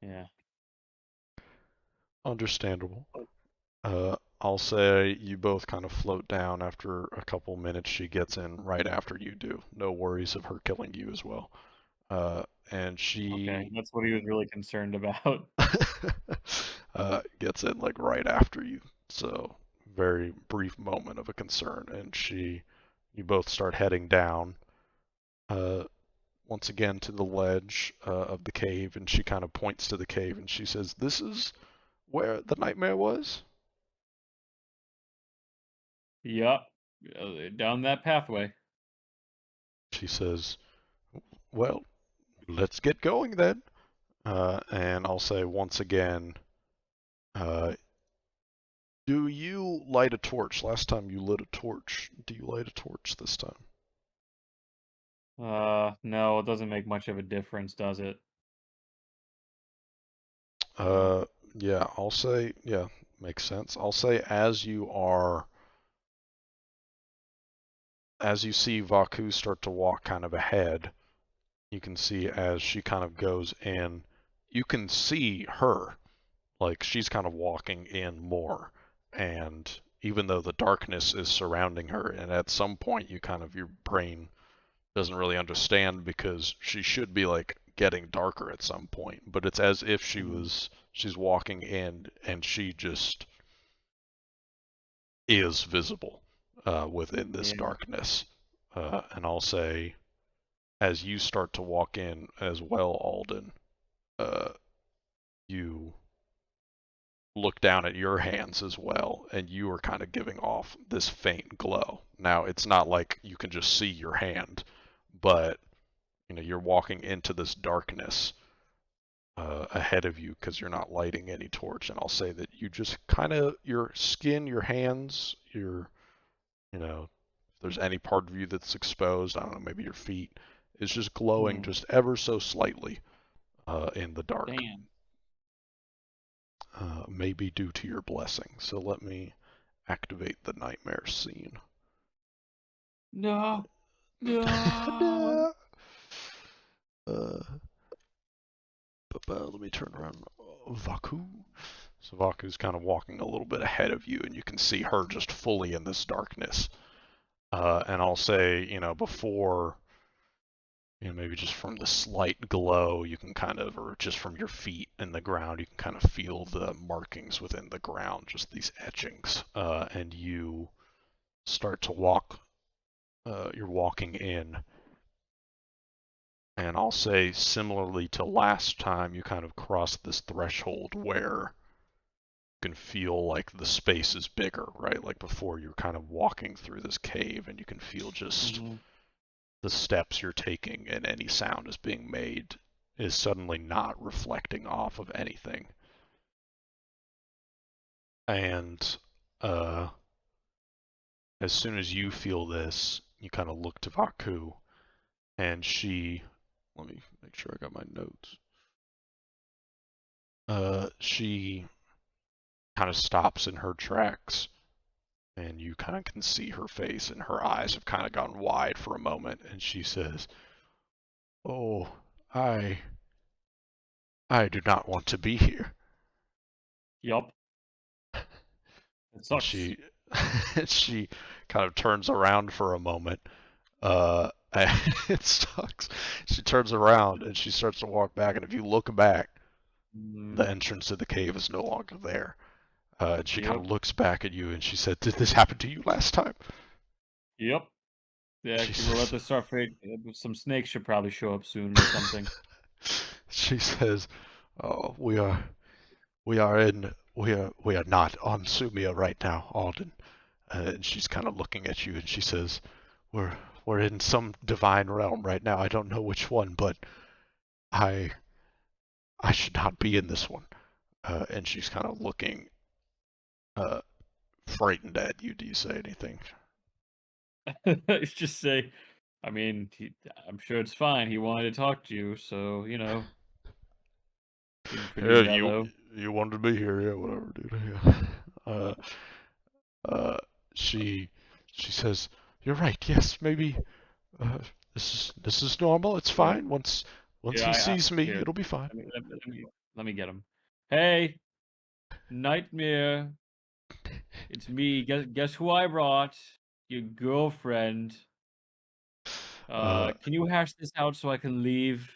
yeah. Understandable. I'll say you both kind of float down after a couple minutes. She gets in right after you do. No worries of her killing you as well. And Okay, she that's what he was really concerned about. gets in like right after you. So very brief moment of a concern, and you both start heading down. Uh, Once again to the ledge of the cave, and she kind of points to the cave and she says, "This is where the nightmare was?" Yup. Down that pathway. She says, "Well, let's get going then." And I'll say once again, uh, do you light a torch? Last time you lit a torch. Do you light a torch this time? No, it doesn't make much of a difference, does it? Uh, Uh, yeah, I'll say, yeah, makes sense. I'll say as you see Vaku start to walk kind of ahead, you can see as she kind of goes in, you can see her. Like she's kind of walking in more. And even though the darkness is surrounding her, and at some point you kind of, your brain doesn't really understand because she should be like getting darker at some point, but it's as if mm, she's walking in and she just is visible within this yeah. darkness. And I'll say, as you start to walk in as well, Alden, uh, you look down at your hands as well, and you are kind of giving off this faint glow. Now, it's not like you can just see your hand, but you're walking into this darkness ahead of you because you're not lighting any torch. And I'll say that you just kind of, your skin, your hands, if there's any part of you that's exposed, I don't know, maybe your feet, is just glowing Hmm. just ever so slightly in the dark. Damn. Maybe due to your blessing. So let me activate the nightmare scene. No. No. No. Uh, let me turn around. Vaku. So Vaku's kind of walking a little bit ahead of you, and you can see her just fully in this darkness. And I'll say, before, maybe just from the slight glow, you can kind of, or just from your feet in the ground, you can kind of feel the markings within the ground, just these etchings. And you start to walk. You're walking in, And I'll say, similarly to last time, you kind of cross this threshold where you can feel like the space is bigger, right? Like before, you're kind of walking through this cave and you can feel just Mm-hmm. the steps you're taking, and any sound is being made is suddenly not reflecting off of anything. And as soon as you feel this, you kind of look to Vaku, and let me make sure I got my notes. She kind of stops in her tracks, and you kind of can see her face, and her eyes have kind of gone wide for a moment, and she says, "Oh, I do not want to be here." Yup. It And sucks. she kind of turns around for a moment. It sucks. She turns around and she starts to walk back, and if you look back, Mm, the entrance to the cave is no longer there. And she kind yep. of looks back at you and she said, "Did this happen to you last time?" Yep. Yeah, She actually, we're about says, to start some snakes should probably show up soon or something. she says, "Oh, we are not on Sumia right now, Alden." And she's kind of looking at you and she says, "We're we're in some divine realm right now. I don't know which one, but I I should not be in this one." And she's kind of looking uh, frightened at you. Do you say anything? It's just say, I mean, I'm sure it's fine. He wanted to talk to you, so seemed pretty Yeah, mellow. you wanted to be here, yeah, whatever, dude. Yeah. Uh, uh, she she says, "You're right. Yes, maybe uh, this is normal. It's Yeah, fine. Once yeah. he I sees me, here. it'll be fine." Let me get him. Hey, Nightmare, it's me. Guess who I brought? Your girlfriend. Uh, Can you hash this out so I can leave?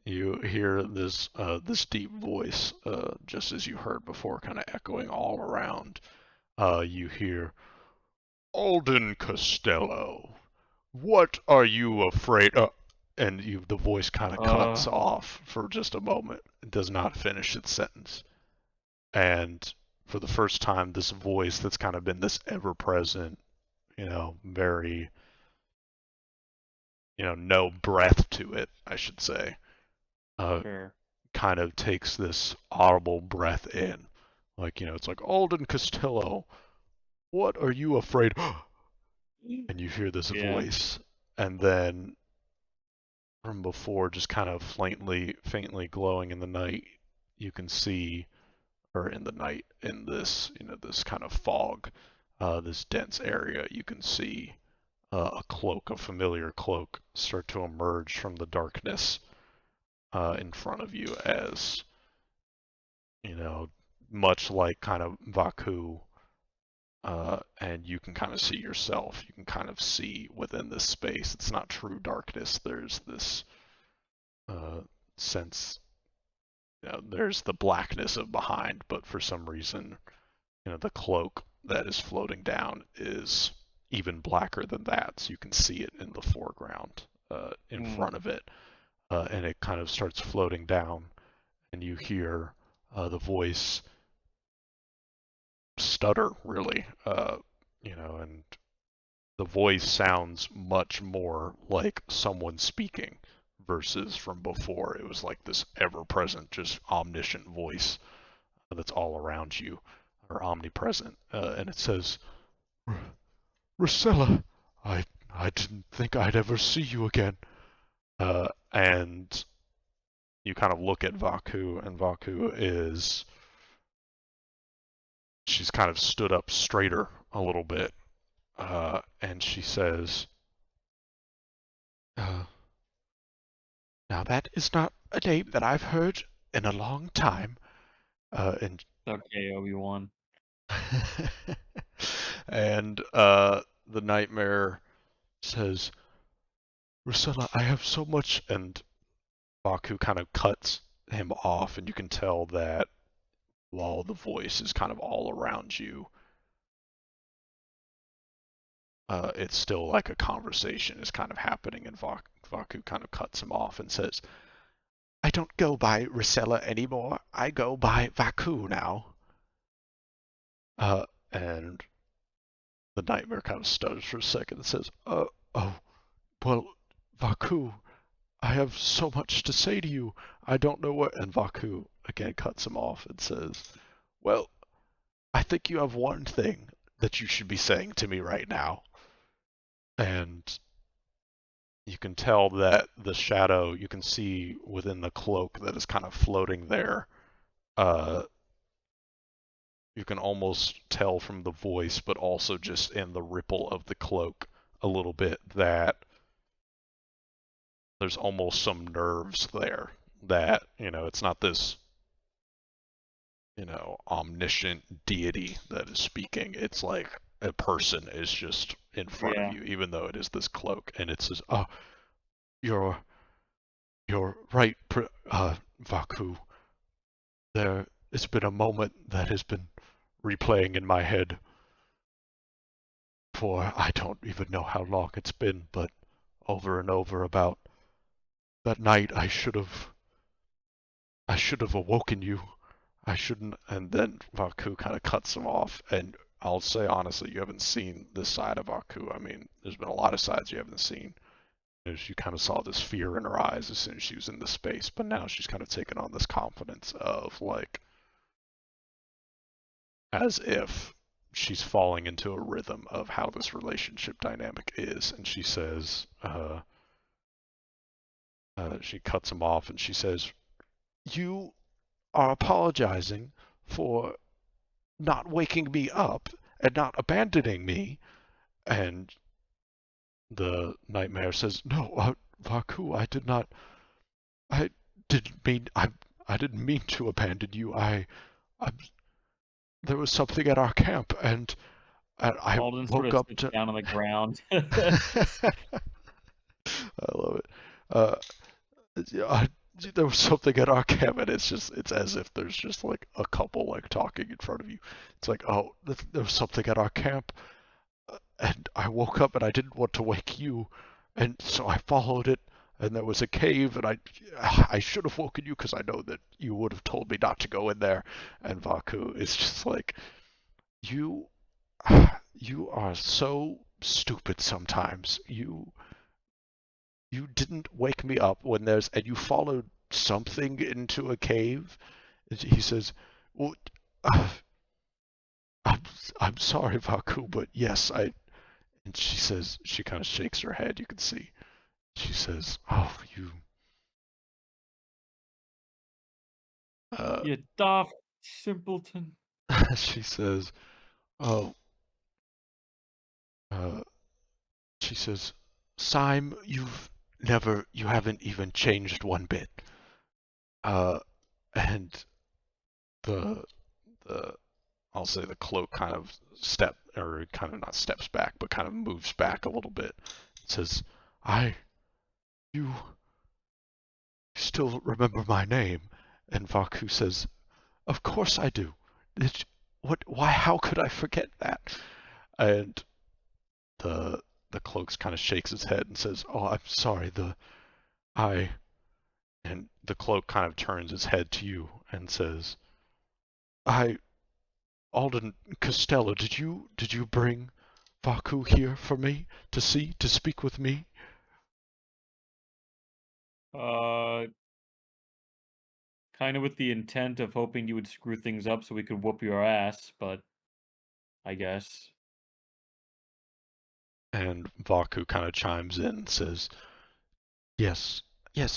you hear this deep voice, just as you heard before, kind of echoing all around. You hear, "Alden Costello, what are you afraid of?" And the voice kind of Uh, cuts off for just a moment. It does not finish its sentence. And for the first time, this voice that's kind of been this ever present, very, no breath to it, I should say, uh, sure. kind of takes this audible breath in. Like, it's like, "Alden Costello, what are you afraid of?" And you hear this Yeah. voice. And then from before, just kind of faintly glowing in the night, you can see, or in the night, in this, this kind of fog, this dense area, you can see a cloak, a familiar cloak, start to emerge from the darkness in front of you as, you know, much like kind of Vaku, and you can kind of see yourself. You can kind of see within this space. It's not true darkness. There's this uh, sense, there's the blackness of behind, but for some reason, the cloak that is floating down is even blacker than that. So you can see it in the foreground, in Mm. front of it, and it kind of starts floating down, and you hear the voice stutter, really, and the voice sounds much more like someone speaking versus from before. It was like this ever present, just omniscient voice that's all around you, or omnipresent. And it says, "Rosella, I didn't think I'd ever see you again." And you kind of look at Vaku, and Vaku she's kind of stood up straighter a little bit, and she says, uh, "Now that is not a name that I've heard in a long time." And Okay, Obi-Wan. and the nightmare says, "Rosella, I have so much," and Baku kind of cuts him off, and you can tell that while the voice is kind of all around you, it's still like a conversation is kind of happening, and Vaku kind of cuts him off and says, I don't go by Risella anymore. I go by Vaku now. And the nightmare kind of stutters for a second and says, oh, well, Vaku, I have so much to say to you. I don't know what. And Vaku again cuts him off and says, well, I think you have one thing that you should be saying to me right now. And you can tell that the shadow, you can see within the cloak that is kind of floating there. You can almost tell from the voice, but also just in the ripple of the cloak a little bit, that there's almost some nerves there. That, it's not this, omniscient deity that is speaking. It's like a person is just in front of you, even though it is this cloak. And it says, oh, you're right, Vaku. It's been a moment that has been replaying in my head for I don't even know how long it's been, but over and over about that night I should have awoken you. I shouldn't. And then Vaku kind of cuts him off, and I'll say honestly, you haven't seen this side of Vaku. I mean, there's been a lot of sides you haven't seen. As you kind of saw this fear in her eyes as soon as she was in the space, but now she's kind of taken on this confidence of like, as if she's falling into a rhythm of how this relationship dynamic is. And she says, she cuts him off and she says, you are apologizing for not waking me up and not abandoning me. And the nightmare says, no, Vaku, I didn't mean to abandon you. There was something at our camp, and I Alden woke sort of up sits to. down on the ground. I love it. There was something at our camp, and it's as if there's just like a couple like talking in front of you. It's like, oh, there was something at our camp, and I woke up and I didn't want to wake you, and so I followed it, and there was a cave, and I should have woken you because I know that you would have told me not to go in there. And Vaku is just like, you are so stupid sometimes. You didn't wake me up and you followed something into a cave. He says, well, I'm sorry, Vaku, but yes, and she says, she kind of shakes her head, you can see. She says, oh, you. You daft simpleton. She says, oh, she says, Syme, you haven't even changed one bit. And the I'll say the cloak kind of not steps back, but kind of moves back a little bit. It says, you still remember my name? And Vaku says, of course I do. How could I forget that? And the cloak kind of shakes his head and says, oh, I'm sorry, and the cloak kind of turns his head to you and says, Alden Costello, did you bring Vaku here for me to speak with me? Kind of with the intent of hoping you would screw things up so we could whoop your ass, but I guess. And Vaku kind of chimes in and says, yes,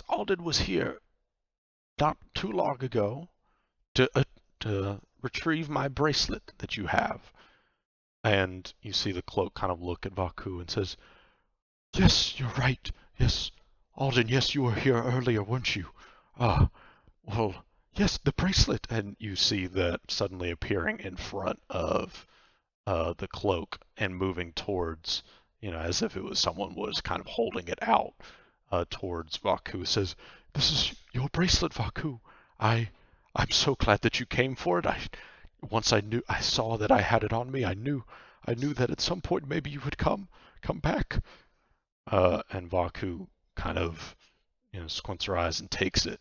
Alden was here not too long ago to retrieve my bracelet that you have. And you see the cloak kind of look at Vaku and says, yes, you're right. Yes, Alden, yes, you were here earlier, weren't you? Well, yes, the bracelet. And you see that suddenly appearing in front of the cloak and moving towards, as if it was someone was kind of holding it out towards Vaku. It says, this is your bracelet, Vaku. I'm so glad that you came for it. Once I saw that I had it on me, I knew that at some point maybe you would come, come back. And Vaku kind of, squints her eyes and takes it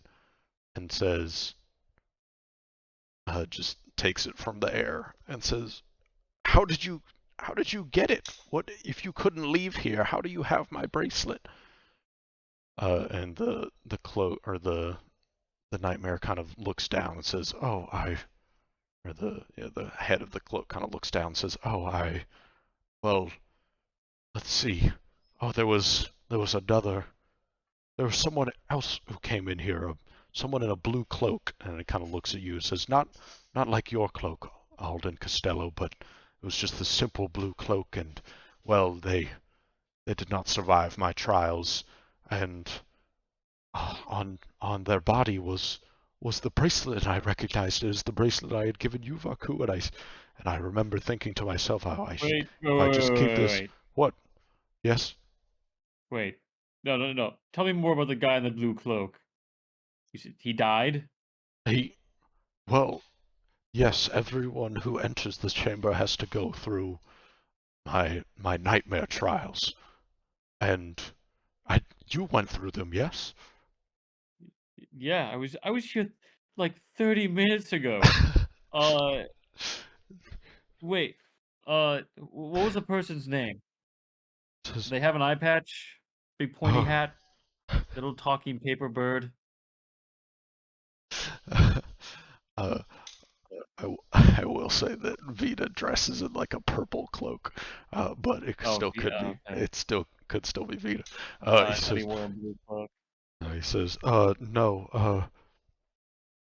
and says, just takes it from the air and says, how did you get it? What if you couldn't leave here? How do you have my bracelet? And the cloak or the nightmare kind of looks down and says, "Oh, or the head of the cloak kind of looks down and says, "Oh, well, let's see. Oh, there was someone else who came in here, someone in a blue cloak." And it kind of looks at you and says, "Not like your cloak, Alden Costello, but it was just the simple blue cloak, and well, they did not survive my trials, and on their body was the bracelet. I recognized it as the bracelet I had given you, Vaku, and I remember thinking to myself, oh, Wait, if I just keep this. wait. What? Yes? Wait. No. Tell me more about the guy in the blue cloak. You said he died? Well, yes, everyone who enters this chamber has to go through my nightmare trials, and you went through them, yes? Yeah, I was here like 30 minutes ago. Wait. What was the person's name? They have an eye patch, big pointy hat, little talking paper bird. uh, I will say that Vita dresses in like a purple cloak, but it Oh, still could yeah, be. okay. It still could still be Vita. I thought he wore a blue cloak. He says, no,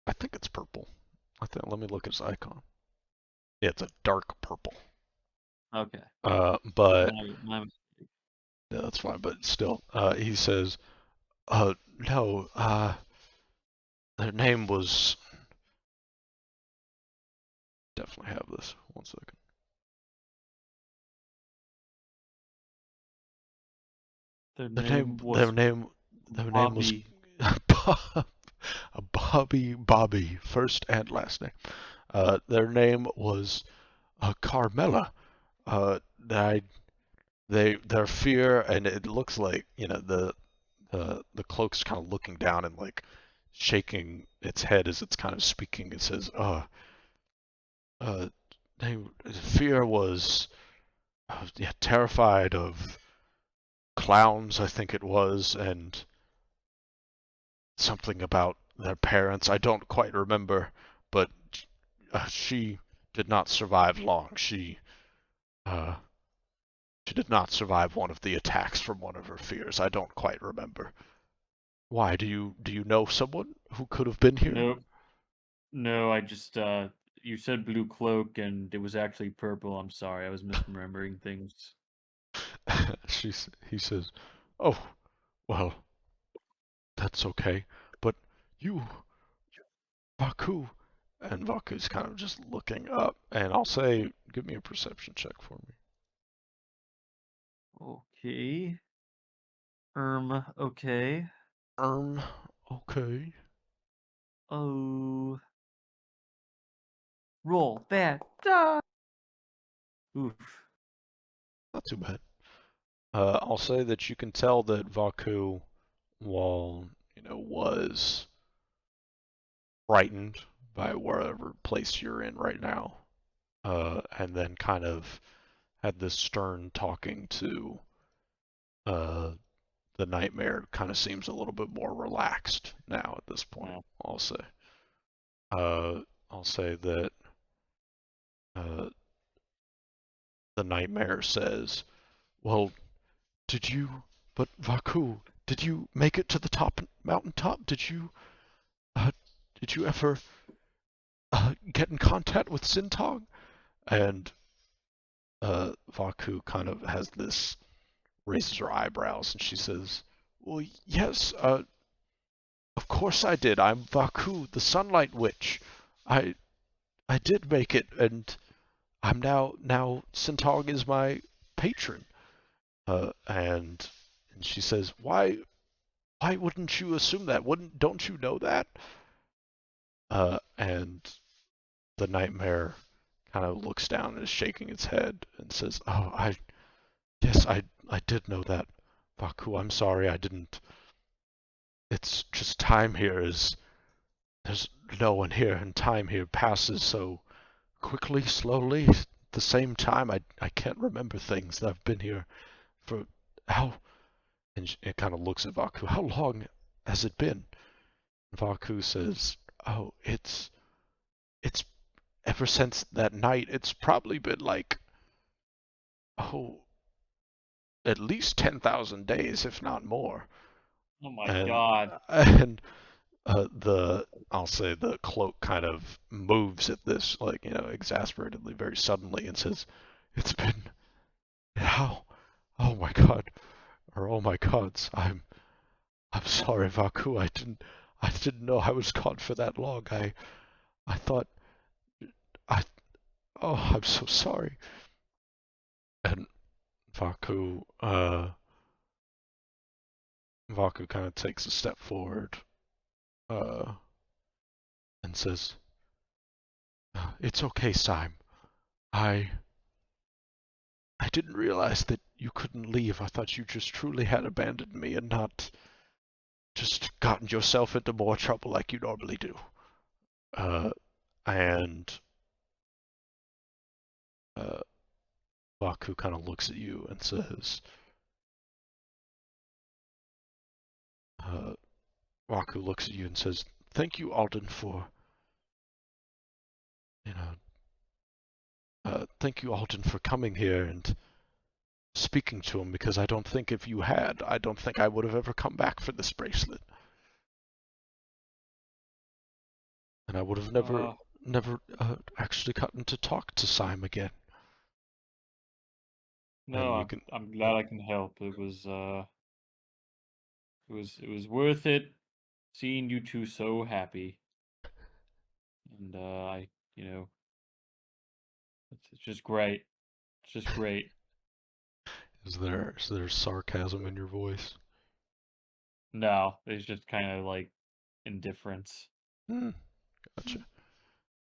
I think it's purple. Let me look at his icon. Yeah, it's a dark purple. Okay. But My mistake. yeah, that's fine. But still, he says, no, their name was. Definitely have this. 1 second. Their Their name was Bobby. Bobby, first and last name. Their name was Carmela. Their fear, and it looks like the cloak's kind of looking down and like shaking its head as it's kind of speaking. It says, fear was terrified of clowns, I think it was, and something about their parents. I don't quite remember, but she did not survive long. She did not survive one of the attacks from one of her fears. I don't quite remember. Why? Do you know someone who could have been here? Nope. No, I just you said blue cloak and it was actually purple. I'm sorry, I was misremembering things. He says, "Oh, well, that's okay. But you, Vaku," and Vaku's kind of just looking up, and I'll say, give me a perception check for me. Okay. Okay. Okay. Oh. Roll bad. Oof. Not too bad. I'll say that you can tell that Vaku, while was frightened by wherever place you're in right now, and then kind of had this stern talking to the nightmare, kind of seems a little bit more relaxed now at this point. Yeah. I'll say. I'll say that uh, the nightmare says, "Well, but Vaku, did you make it to the mountaintop? Did you ever get in contact with Sintog?" And Vaku kind of has this, raises her eyebrows, and she says, "Well, yes, of course I did. I'm Vaku, the Sunlight Witch. I did make it, and I'm now Sintog is my patron." And she says, "Why wouldn't you assume that? Don't you know that?" And the nightmare kind of looks down and is shaking its head and says, "Oh, Yes, I did know that. Vaku, I'm sorry, I didn't. It's just time here is. There's no one here, and time here passes so quickly, slowly. At the same time, I can't remember things. I've been here for how. And it kind of looks at Vaku. How long has it been? And Vaku says, "Oh, it's ever since that night. It's probably been like oh, at least 10,000 days, if not more." Oh my And god. and the I'll say the cloak kind of moves at this, like, exasperatedly, very suddenly, and says, "It's been how? Oh my god, or oh my gods, I'm sorry, Vaku. I didn't know I was gone for that long. I thought I oh I'm so sorry." And Vaku Vaku kind of takes a step forward, uh, and says, "It's okay, Sime. I I didn't realize that you couldn't leave. I thought you just truly had abandoned me and not just gotten yourself into more trouble like you normally do." Uh, and uh, Vaku kind of looks at you and says, uh, Vaku looks at you and says, "Thank you, Alden, you know, thank you, Alden, for coming here and speaking to him, because I don't think if you had, I don't think I would have ever come back for this bracelet. And I would have never actually gotten to talk to Sime again." No, And you can, I'm glad I can help. It was worth it seeing you two so happy. And I you know, it's just great. It's just great. is there sarcasm in your voice? No, it's just kind of like indifference. Hmm, gotcha.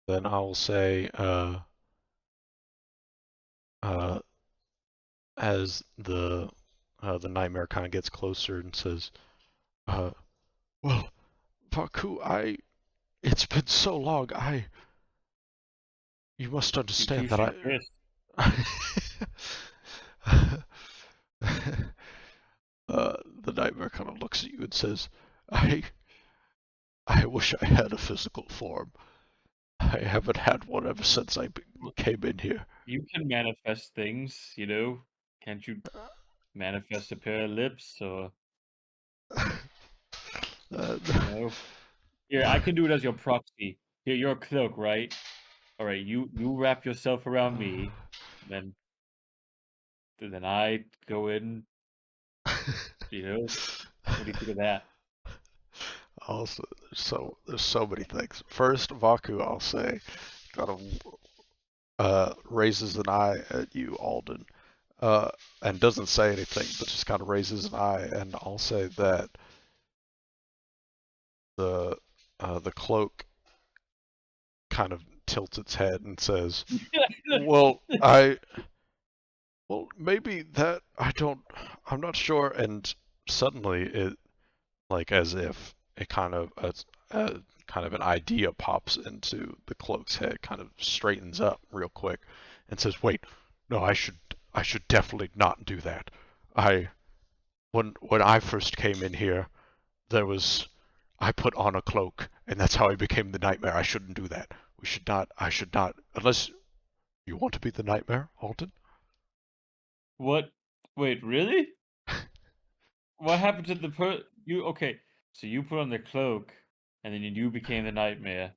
Then I will say, uh, as the nightmare kind of gets closer and says, uh, "Well, Vaku, it's been so long. You must You understand two that should kiss. the nightmare kind of looks at you and says, I, I wish I had a physical form. I haven't had one ever since I came in here." You can manifest things, you know. Can't you manifest a pair of lips or, Uh, you know? Here, I can do it as your proxy. Here, you're a cloak, right? All right, you wrap yourself around me, then I go in, you know. What do you think of that? Also, there's so many things. First, Vaku, I'll say, kind of raises an eye at you, Alden, uh, and doesn't say anything, but just kind of raises an eye, and I'll say that the cloak kind of tilts its head and says, "Well, maybe that I'm not sure." And suddenly, it, like, as if it kind of an idea pops into the cloak's head, kind of straightens up real quick, and says, "Wait, no, I should definitely not do that. I when I first came in here, there was I put on a cloak, and that's how I became the nightmare. I shouldn't do that. I should not, unless you want to be the nightmare, Alden." What? Wait, really? What happened to you? Okay, so you put on the cloak, and then you became the nightmare.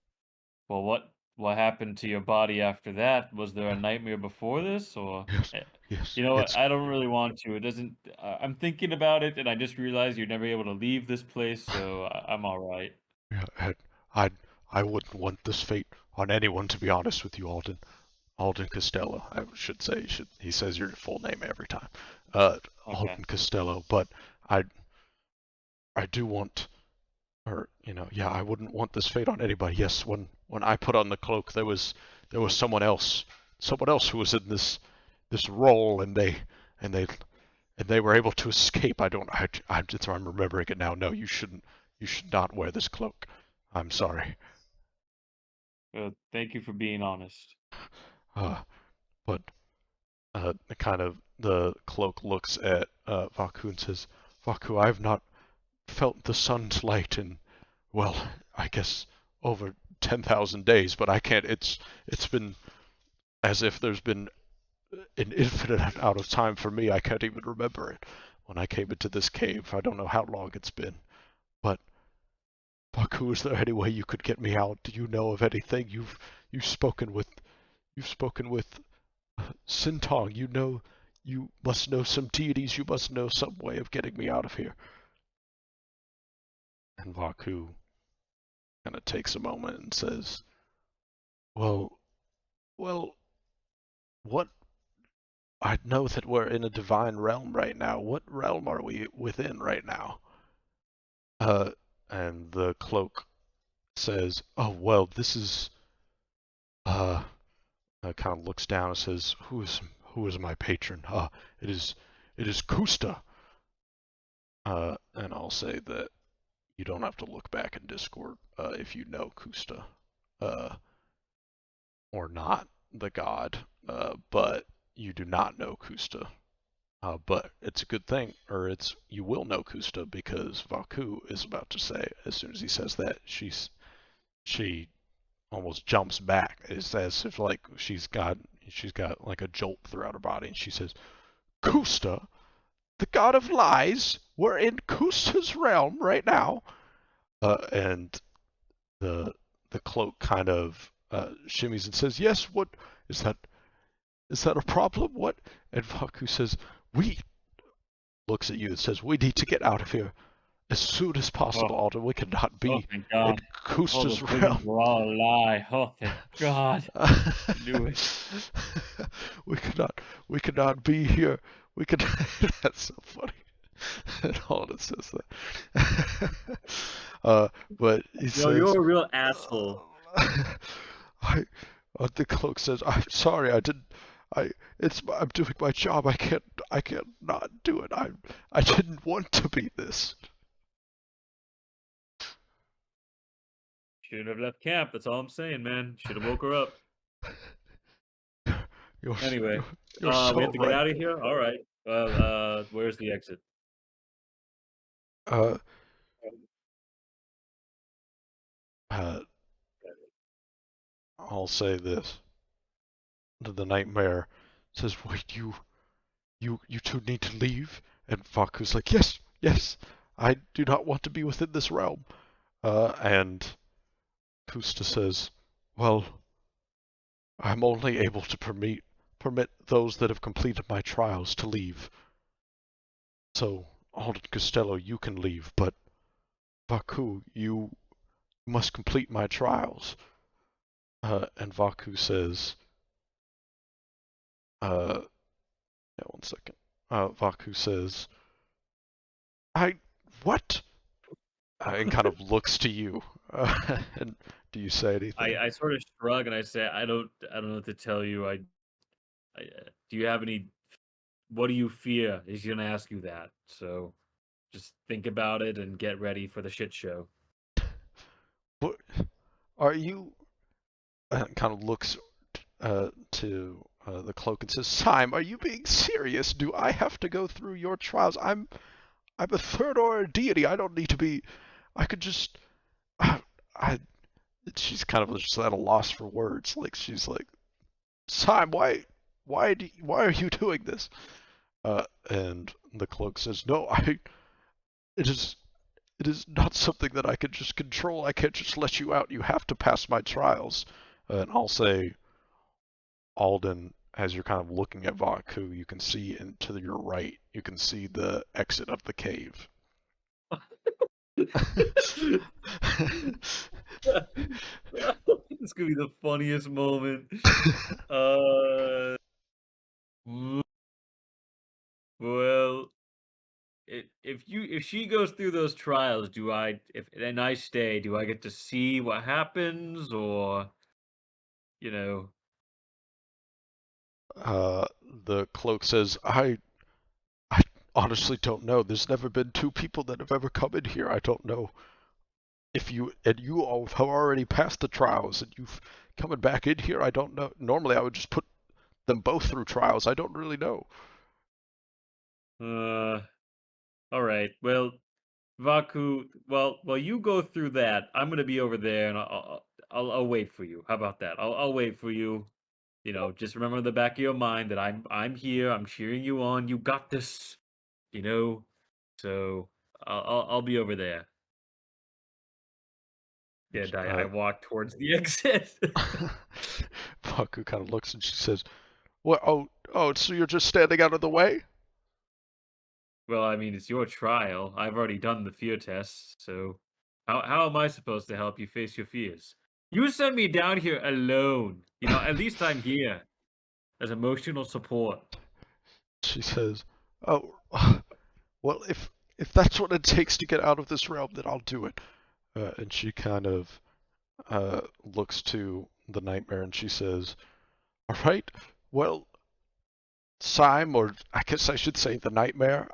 Well, what happened to your body after that? Was there a nightmare before this, or Yes, eh, yes, you know what? it's I don't really want to. It doesn't. I'm thinking about it, and I just realized you're never able to leave this place, so I'm all right. yeah, I I wouldn't want this fate on anyone, to be honest with you, Alden. Alden Costello, I should say. He says your full name every time. Okay. Alden Costello, but I I do want, or yeah, I wouldn't want this fate on anybody. Yes, when I put on the cloak, there was someone else who was in this role, and and they were able to escape. I'm remembering it now. No, you should not wear this cloak. I'm sorry. Thank you for being honest. But the cloak looks at Vaku and says, Vaku, I've not felt the sun's light in, well, I guess over 10,000 days, but I can't. It's been as if there's been an infinite amount of time for me. I can't even remember it. When I came into this cave, I don't know how long it's been. But Vaku, is there any way you could get me out? Do you know of anything? You've spoken with Sintong. You must know some deities. You must know some way of getting me out of here. And Vaku kind of takes a moment and says, well, what? I know that we're in a divine realm right now. What realm are we within right now? And the cloak says, oh, well, this is, kind of looks down and says, who is my patron? It is Kusta. And I'll say that you don't have to look back in Discord, if you know Kusta, or not the god, but you do not know Kusta. But it's a good thing, or you will know Kusta, because Vaku is about to say, as soon as he says that, she almost jumps back. It's as if like she's got like a jolt throughout her body, and she says, Kusta, the god of lies, we're in Kusta's realm right now. And the cloak kind of shimmies and says, yes, what is that? Is that a problem? What? And Vaku says, we looks at you and says, we need to get out of here as soon as possible, Oh. Alden. We cannot be thank in God. Kusta's All realm. were all a lie. Oh, thank God. Knew it. We cannot be here. We could. That's so funny. And Alden says that. But he says, you're a real asshole. The cloak says, I'm sorry, I'm doing my job. I can't not do it. I didn't want to be this. Shouldn't have left camp. That's all I'm saying, man. Should have woke her up. Anyway, you're so we have to get right. out of here. All right. Where's the exit? I'll say this. The nightmare says, wait, you two need to leave? And Vaku's like, yes, I do not want to be within this realm. And Kusta says, well, I'm only able to permit those that have completed my trials to leave. So, Alden Costello, you can leave, but Vaku, you must complete my trials. And Vaku says, yeah, one second. Vaku says, what? And kind of looks to you. And do you say anything? I sort of shrug and I say, I don't know what to tell you. Do you have any? What do you fear? He's gonna ask you that. So just think about it and get ready for the shit show. What are you? Kind of looks to the cloak and says, Sime, are you being serious? Do I have to go through your trials? I'm a third order deity. I don't need to be. I could just. She's kind of just at a loss for words. Like she's like, Sime, why are you doing this? And the cloak says, no, it is not something that I can just control. I can't just let you out. You have to pass my trials. And I'll say, Alden, as you're kind of looking at Vaku, you can see to your right, you can see the exit of the cave. It's gonna be the funniest moment. Well, if she goes through those trials, and I stay, do I get to see what happens, or you know? The cloak says, honestly don't know. There's never been two people that have ever come in here. I don't know if you all have already passed the trials and you've coming back in here. I don't know. Normally I would just put them both through trials. I don't really know. All right. Well, Vaku, while you go through that, I'm gonna be over there and I'll wait for you. How about that? I'll wait for you. You know, just remember in the back of your mind that I'm here. I'm cheering you on. You got this. You know, so I'll be over there. Yeah, I walk towards the exit. Vaku kind of looks and she says, "What? Oh, so you're just standing out of the way?" Well, I mean, it's your trial. I've already done the fear test, so how am I supposed to help you face your fears? You sent me down here alone. You know, at least I'm here as emotional support. She says, "Oh, well, if that's what it takes to get out of this realm, then I'll do it." And she kind of looks to the nightmare and she says, "All right, well, Syme, or I guess I should say the nightmare,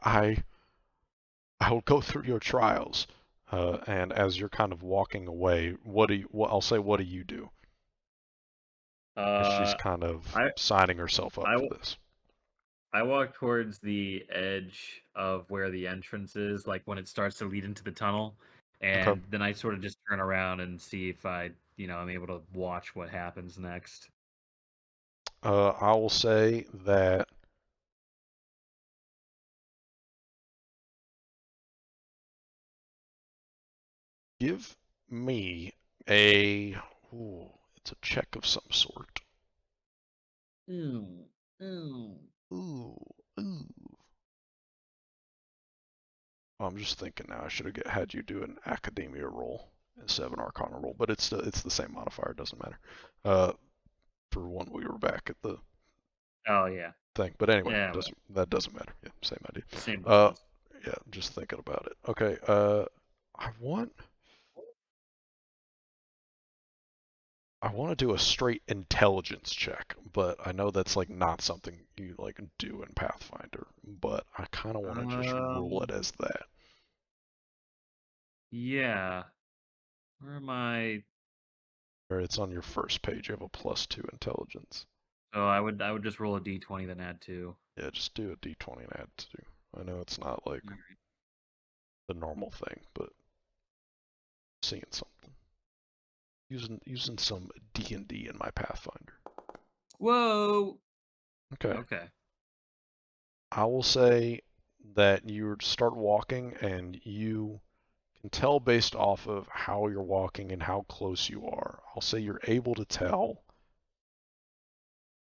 I'll go through your trials." And as you're kind of walking away, I'll say, what do you do? As she's Uh, kind of I signing herself up I for this. I walk towards the edge of where the entrance is, like when it starts to lead into the tunnel, Okay. and then I sort of just turn around and see if I'm able to watch what happens next. I will say that give me a, ooh, it's a check of some sort. Ooh, ooh. Ooh, ooh. I'm just thinking now. I should have had you do an academia roll instead of an arcana roll, but it's the same modifier. It doesn't matter. For when we were back at the Oh yeah, thing. But anyway, yeah. that doesn't matter. Yeah, same idea. Same Uh, difference. yeah, just thinking about it. Okay. I want I want to do a straight intelligence check, but I know that's like not something you like do in Pathfinder. But I kind of want to just rule it Um, as that. yeah. Where am I? Or it's on your first page. You have a +2 intelligence. Oh, I would just roll a d20 then add two. Yeah, just do a d20 and add 2. I know it's not like Alright. the normal thing, but seeing something. Using some D&D in my Pathfinder. Whoa. Okay. Okay. I will say that you start walking and you can tell based off of how you're walking and how close you are. I'll say you're able to tell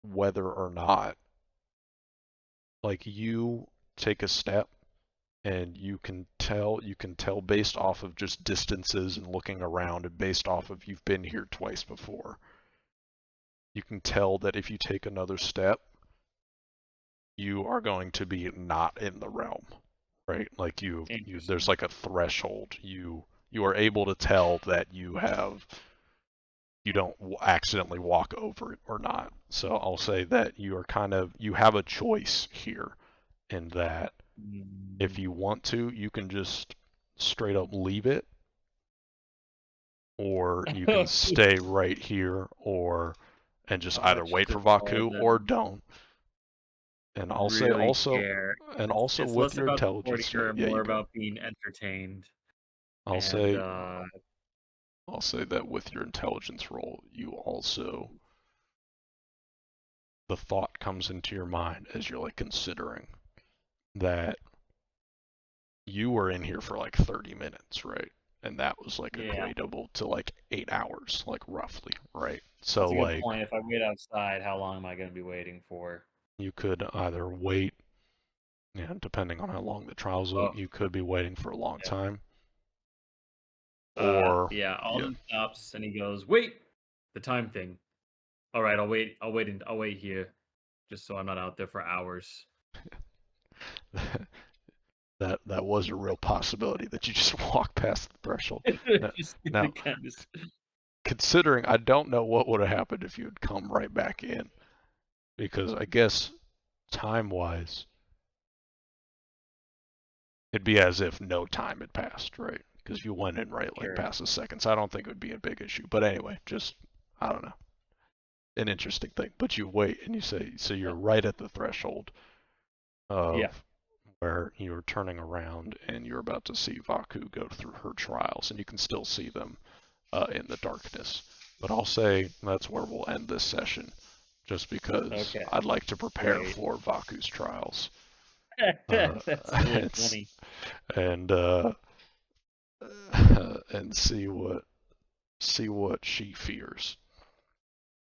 whether or not, like, you take a step and you can tell based off of just distances and looking around and based off of you've been here twice before. You can tell that if you take another step, you are going to be not in the realm, right? Like there's Interesting. like a threshold. You are able to tell that you don't accidentally walk over it or not. So I'll say that you have a choice here in that if Mm, you want to, you can just straight up leave it, or you can stay right here, or and just either much wait to for call Vaku or them don't. And I'll say really also, care. and It's also it's with less your about supporting intelligence check, her, yeah, you more go. about being entertained. I'll And say I'll say that with your intelligence roll, you also the thought comes into your mind as you're like considering that you were in here for like 30 minutes, right? And that was like yeah, equatable to like 8 hours, like roughly, right? that's So a good like point. If I wait outside, how long am I going to be waiting for? you could either wait, yeah, depending on how long the trials will, Oh, you could be waiting for a long yeah. time, or Yeah. yeah, Alden stops and he goes, "Wait, the time thing. All right, I'll wait. I'll wait here, just so I'm not out there for hours." that was a real possibility that you just walk past the threshold. Now, Just now, the kind of. considering I don't know what would have happened if you had come right back in, because I guess time wise, it'd be as if no time had passed, right? Because you went in right like Sure. past a second. So I don't think it would be a big issue. But anyway, just I don't know, an interesting thing. But you wait and you say, so you're right at the threshold of Yeah. where you're turning around and you're about to see Vaku go through her trials, and you can still see them in the darkness. But I'll say that's where we'll end this session, just because Okay. I'd like to prepare Great. for Vaku's trials. That's really It's- funny. and and see what she fears.